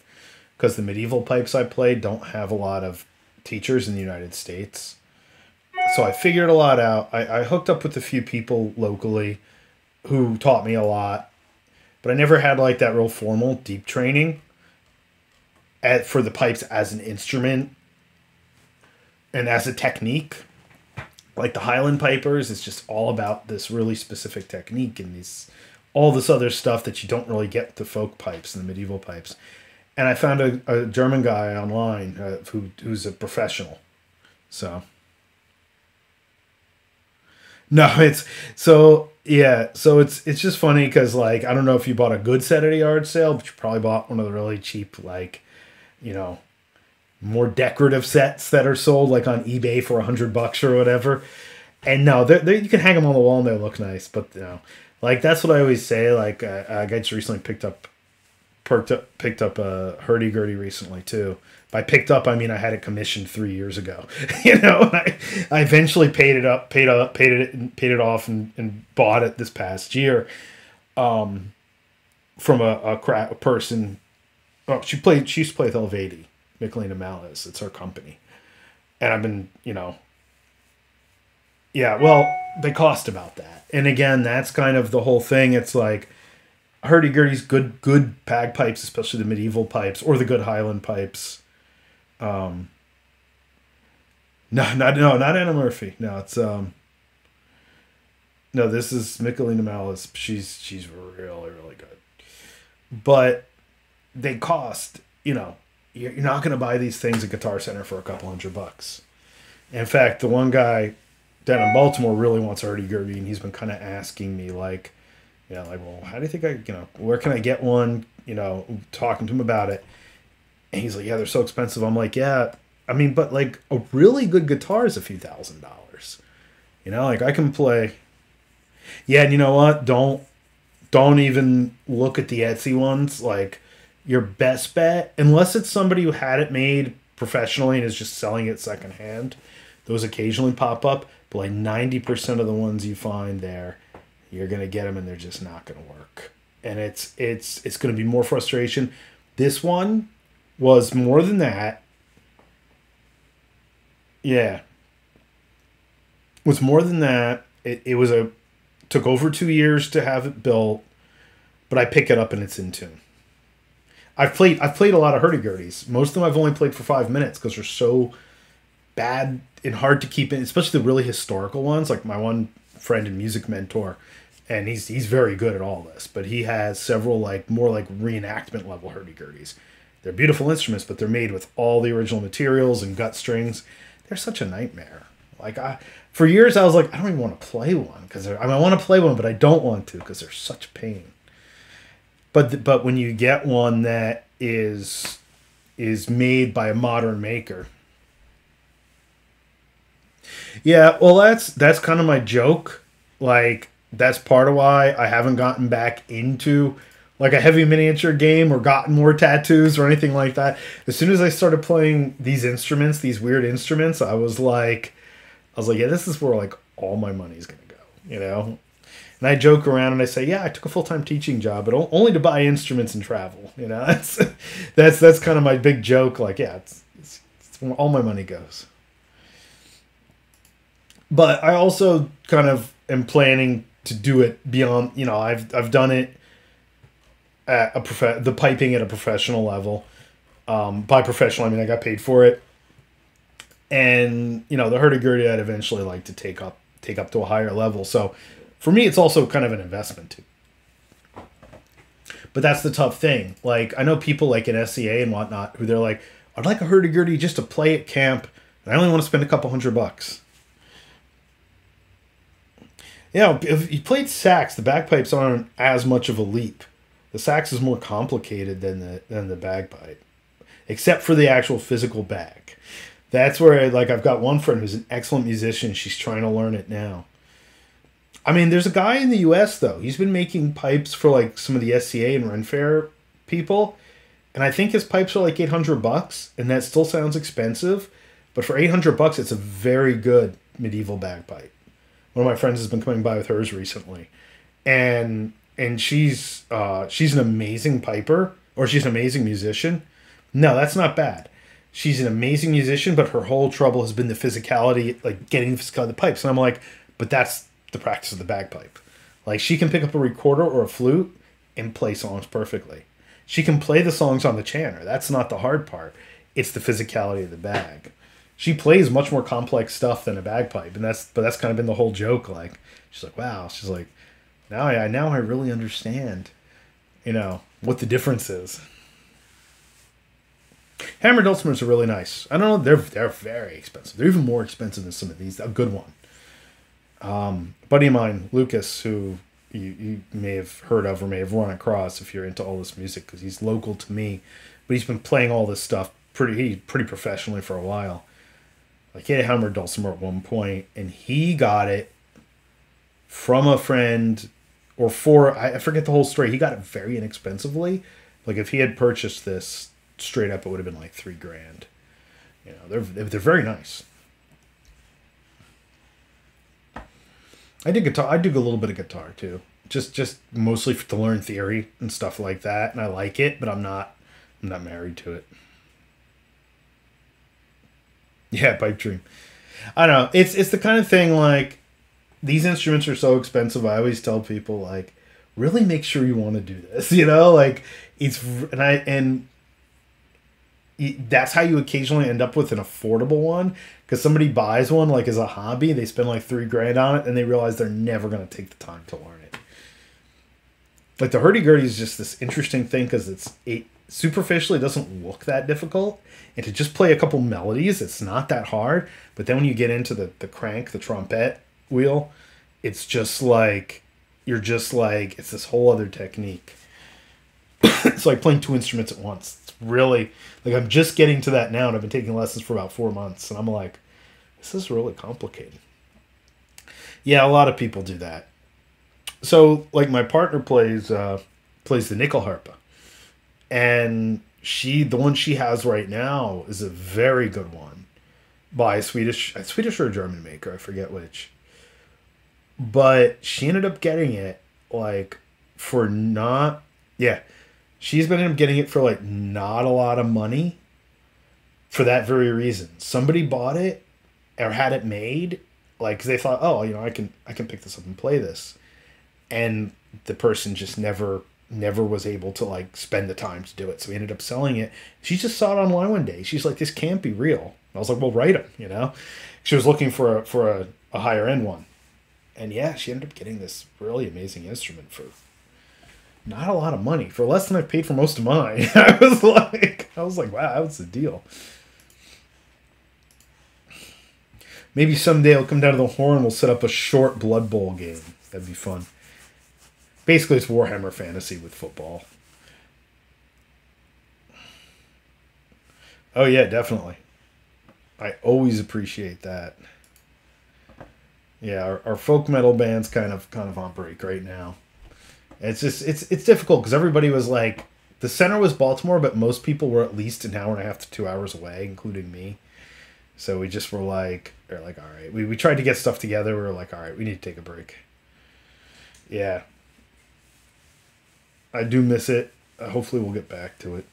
because the medieval pipes I played don't have a lot of teachers in the United States. So I figured a lot out. I hooked up with a few people locally who taught me a lot, but I never had like that real formal deep training for the pipes as an instrument and as a technique. Like the Highland pipers, it's just all about this really specific technique and all this other stuff that you don't really get with the folk pipes and the medieval pipes. And I found a German guy online who's a professional. So no, it's just funny because like I don't know if you bought a good set at a yard sale, but you probably bought one of the really cheap like, you know, more decorative sets that are sold like on eBay for $100 or whatever. And no, you can hang them on the wall and they look nice, but you know, like that's what I always say. Like I just recently picked up a hurdy-gurdy recently too. By picked up, I mean I had it commissioned 3 years ago. You know, I eventually paid it off, and bought it this past year, from a person. Oh, she used to play with Helveti, Michelina Malice. It's her company, and I've been, you know, yeah. Well, they cost about that, and again, that's kind of the whole thing. It's like hurdy-gurdy's good bagpipes, especially the medieval pipes or the good Highland pipes. Not Anna Murphy. No, it's no. This is Michelina Malice. She's really really good, but they cost. You know, you're not going to buy these things at Guitar Center for a couple $100. In fact, the one guy down in Baltimore really wants a hurdy-gurdy, and he's been kind of asking me like, you know, like, well, how do you think where can I get one? You know, talking to him about it. And he's like, yeah, they're so expensive. I'm like, yeah, I mean, but like a really good guitar is a few $1,000s. You know, like I can play. Yeah, and you know what? don't even look at the Etsy ones. Like, your best bet, unless it's somebody who had it made professionally and is just selling it secondhand, those occasionally pop up. But like 90% of the ones you find there, you're gonna get them and they're just not gonna work. And it's gonna be more frustration. This one was more than that. Yeah. It was more than that. It was took over 2 years to have it built, but I pick it up and it's in tune. I've played a lot of hurdy-gurdies. Most of them I've only played for 5 minutes because they're so bad and hard to keep in, especially the really historical ones. Like my one friend and music mentor, and he's very good at all this, but he has several like more like reenactment level hurdy-gurdies. They're beautiful instruments, but they're made with all the original materials and gut strings. They're such a nightmare. Like for years I was like, I don't even want to play one because I want to play one, but I don't want to because they're such pain. But when you get one that is made by a modern maker, yeah, well that's kind of my joke. Like that's part of why I haven't gotten back into like a heavy miniature game or gotten more tattoos or anything like that. As soon as I started playing these instruments, these weird instruments, I was like, yeah, this is where like all my money's gonna go, you know. And I joke around and I say, yeah, I took a full-time teaching job, but only to buy instruments and travel. You know, that's kind of my big joke. Like, yeah, it's where all my money goes. But I also kind of am planning to do it beyond. You know, I've done it at the piping at a professional level. By professional, I mean I got paid for it. And you know, the hurdy-gurdy I'd eventually like to take up to a higher level. So. For me, it's also kind of an investment too. But that's the tough thing. Like, I know people like in SCA and whatnot who they're like, I'd like a hurdy-gurdy just to play at camp, and I only want to spend a couple $100. You know, if you played sax, the bagpipes aren't as much of a leap. The sax is more complicated than the bagpipe, except for the actual physical bag. That's where I've got one friend who's an excellent musician. She's trying to learn it now. I mean, there's a guy in the U.S., though. He's been making pipes for, like, some of the SCA and Ren Fair people. And I think his pipes are like $800, and that still sounds expensive. But for $800, it's a very good medieval bagpipe. One of my friends has been coming by with hers recently. And she's an amazing piper, or she's an amazing musician. No, that's not bad. She's an amazing musician, but her whole trouble has been the physicality, like, getting the physicality of the pipes. And I'm like, but that's the practice of the bagpipe. Like, she can pick up a recorder or a flute and play songs perfectly. She can play the songs on the chanter. That's not the hard part. It's the physicality of the bag. She plays much more complex stuff than a bagpipe, and that's kind of been the whole joke. Like, she's like, wow. She's like, now I really understand, you know, what the difference is. Hammer dulcimers are really nice. I don't know, they're very expensive. They're even more expensive than some of these. A good one. Buddy of mine, Lucas, who you may have heard of or may have run across if you're into all this music, because he's local to me, but he's been playing all this stuff pretty professionally for a while. Like, he had a hammer dulcimer at one point, and he got it from a friend, or I forget the whole story. He got it very inexpensively. Like, if he had purchased this straight up, it would have been like $3,000. You know, they're very nice. I dig guitar. I do a little bit of guitar too, just mostly to learn theory and stuff like that, and I like it, but I'm not married to it. Yeah, pipe dream. I don't know. It's the kind of thing, like, these instruments are so expensive. I always tell people, like, really make sure you want to do this. You know, like, that's how you occasionally end up with an affordable one, because somebody buys one like as a hobby, they spend like $3,000 on it, and they realize they're never going to take the time to learn it. Like, the hurdy-gurdy is just this interesting thing because it superficially doesn't look that difficult, and to just play a couple melodies, it's not that hard. But then when you get into the crank, the trumpet wheel, it's just like it's this whole other technique. It's like playing two instruments at once. It's really, like, I'm just getting to that now, and I've been taking lessons for about 4 months, and I'm like, this is really complicated. Yeah, a lot of people do that. So like my partner plays the nickel harpa, and the one she has right now is a very good one by a Swedish or a German maker, I forget which. But she ended up getting it like for not yeah, she's been ended up getting it for like not a lot of money for that very reason. Somebody bought it or had it made like 'cause they thought, "Oh, I can pick this up and play this." And the person just never was able to like spend the time to do it. So we ended up selling it. She just saw it online one day. She's like, "This can't be real." I was like, "Well, write them," you know. She was looking for a higher end one, and yeah, she ended up getting this really amazing instrument for not a lot of money, for less than I paid for most of mine. I was like, wow, that was the deal. Maybe someday I'll come down to the Horn. We'll set up a short Blood Bowl game. That'd be fun. Basically, it's Warhammer Fantasy with football. Oh yeah, definitely. I always appreciate that. Yeah, our folk metal band's kind of on break right now. It's difficult because everybody was like the center was Baltimore, but most people were at least an hour and a half to 2 hours away, including me. So we just we're like, all right. We tried to get stuff together. We were like, all right, we need to take a break. Yeah, I do miss it. Hopefully, we'll get back to it.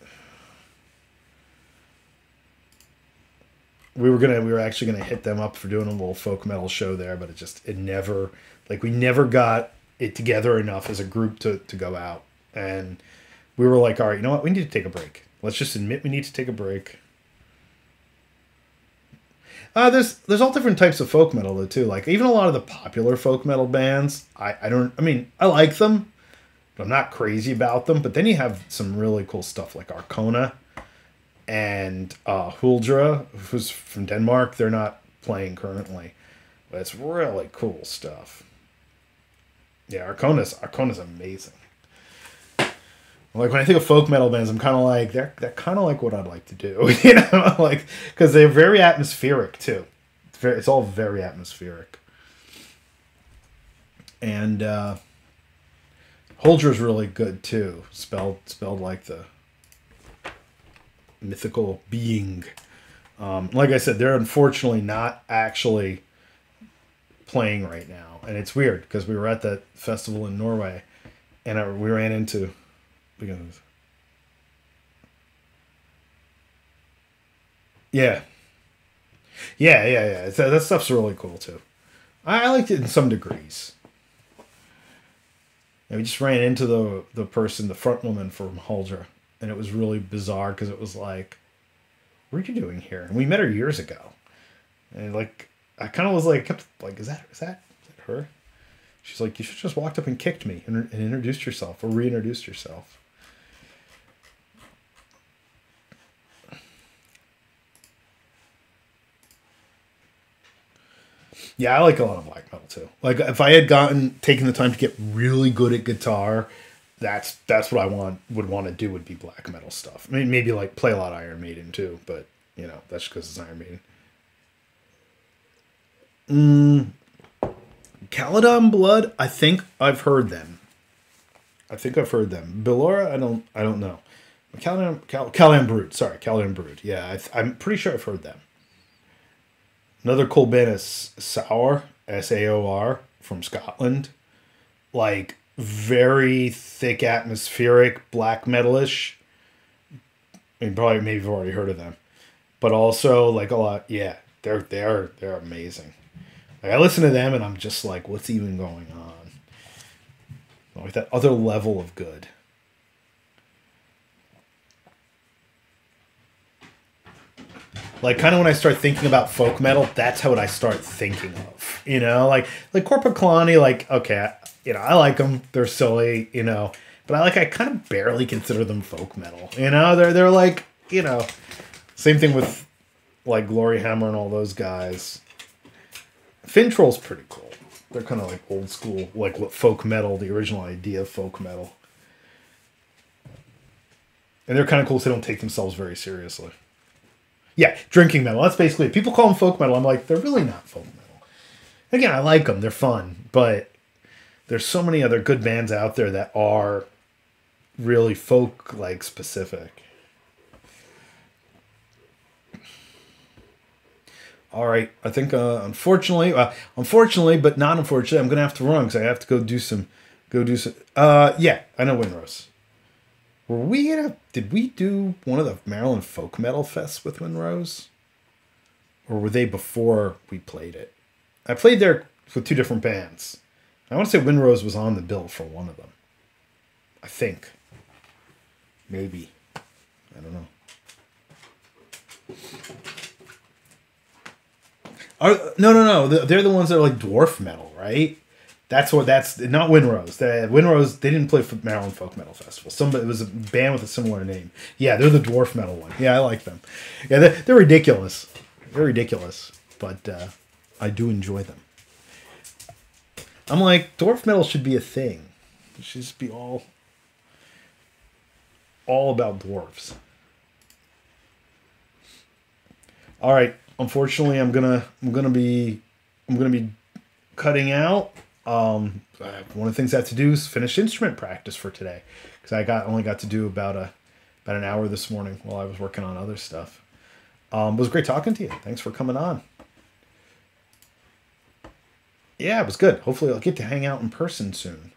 We were actually gonna hit them up for doing a little folk metal show there, but it never like we never got it together enough as a group to go out. And we were like, all right, you know what? We need to take a break. Let's just admit we need to take a break. There's all different types of folk metal though too. Like even a lot of the popular folk metal bands, I mean I like them, but I'm not crazy about them. But then you have some really cool stuff like Arcona and Huldra, who's from Denmark. They're not playing currently, but it's really cool stuff. Yeah, Arcona's amazing. Like when I think of folk metal bands, I'm kind of like they're kind of like what I'd like to do, you know, like because they're very atmospheric too. It's all very atmospheric, and Holger's really good too. Spelled like the mythical being. Like I said, they're unfortunately not actually playing right now, and it's weird because we were at that festival in Norway, and we ran into because yeah, yeah. That stuff's really cool too. I liked it in some degrees. And we just ran into the person, the front woman from Huldra, and it was really bizarre because it was like, "What are you doing here?" And we met her years ago, and like I kind of was like, kept like, is that her?" She's like, "You should just walked up and kicked me and introduced yourself or reintroduced yourself." Yeah, I like a lot of black metal too. Like if I had taken the time to get really good at guitar, that's what I would want to do would be black metal stuff. I mean, maybe like play a lot of Iron Maiden too, but you know that's because it's Iron Maiden. Caledon Blood, I think I've heard them. Billora, I don't know. Caledon Brood, sorry, Caledon Brood. Yeah, I'm pretty sure I've heard them. Another cool band is Saur, Saor, from Scotland. Like, very thick, atmospheric, black metalish. I mean, probably maybe you've already heard of them. But also, like, a lot, yeah, they're amazing. Like, I listen to them and I'm just like, what's even going on? Like, that other level of good. Like kind of when I start thinking about folk metal, that's what I start thinking of. You know, like Corpus Kalani, like okay, you know, I like them. They're silly, you know, but I kind of barely consider them folk metal. You know, they're like, you know, same thing with like Glory Hammer and all those guys. Fintroll's pretty cool. They're kind of like old school, like what folk metal, the original idea of folk metal, and they're kind of cool. So they don't take themselves very seriously. Yeah, drinking metal. That's basically it. People call them folk metal. I'm like, they're really not folk metal. Again, I like them. They're fun. But There's so many other good bands out there that are really folk like specific. All right, I think unfortunately, but not unfortunately, I'm gonna have to run because I have to go do some. Yeah, I know Windrose. Did we do one of the Maryland Folk Metal Fests with Windrose? Or were they before we played it? I played there with two different bands. I want to say Windrose was on the bill for one of them. I think. Maybe. I don't know. No. They're the ones that are like dwarf metal, right? That's not Windrose. Windrose, they didn't play for Maryland Folk Metal Festival. It was a band with a similar name. Yeah, they're the dwarf metal one. Yeah, I like them. Yeah, they're ridiculous. They're ridiculous, but I do enjoy them. I'm like, dwarf metal should be a thing. It should just be all about dwarves. All right. Unfortunately, I'm gonna be cutting out. One of the things I have to do is finish instrument practice for today because only got to do about an hour this morning while I was working on other stuff. It was great talking to you. Thanks for coming on. Yeah, it was good. Hopefully, I'll get to hang out in person soon.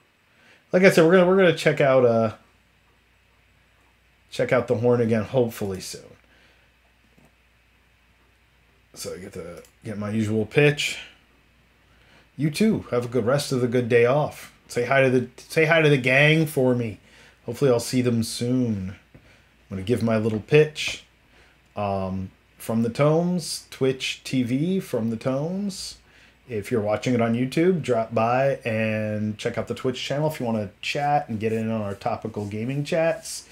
Like I said, we're gonna check out the horn again. Hopefully soon. So I get to get my usual pitch. You too. Have a good rest of the good day off. Say hi to the gang for me. Hopefully I'll see them soon. I'm gonna give my little pitch. From the Tomes, Twitch TV from the Tomes. If you're watching it on YouTube, drop by and check out the Twitch channel if you want to chat and get in on our topical gaming chats.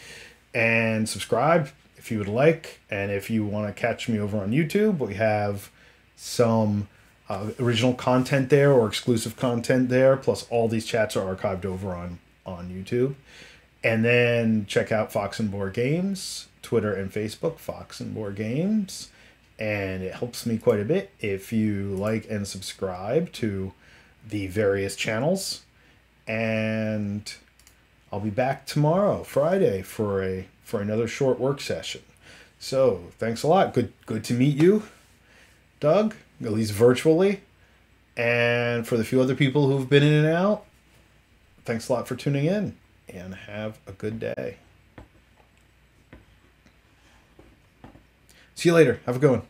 And subscribe if you would like. And if you want to catch me over on YouTube, we have some original content there or exclusive content there. Plus all these chats are archived over on YouTube. And then check out Fox and Board Games, Twitter and Facebook, Fox and Board Games. And it helps me quite a bit if you like and subscribe to the various channels. And I'll be back tomorrow, Friday, for another short work session. So thanks a lot. Good to meet you, Doug, at least virtually. And for the few other people who've been in and out, thanks a lot for tuning in. And have a good day. See you later. Have a good one.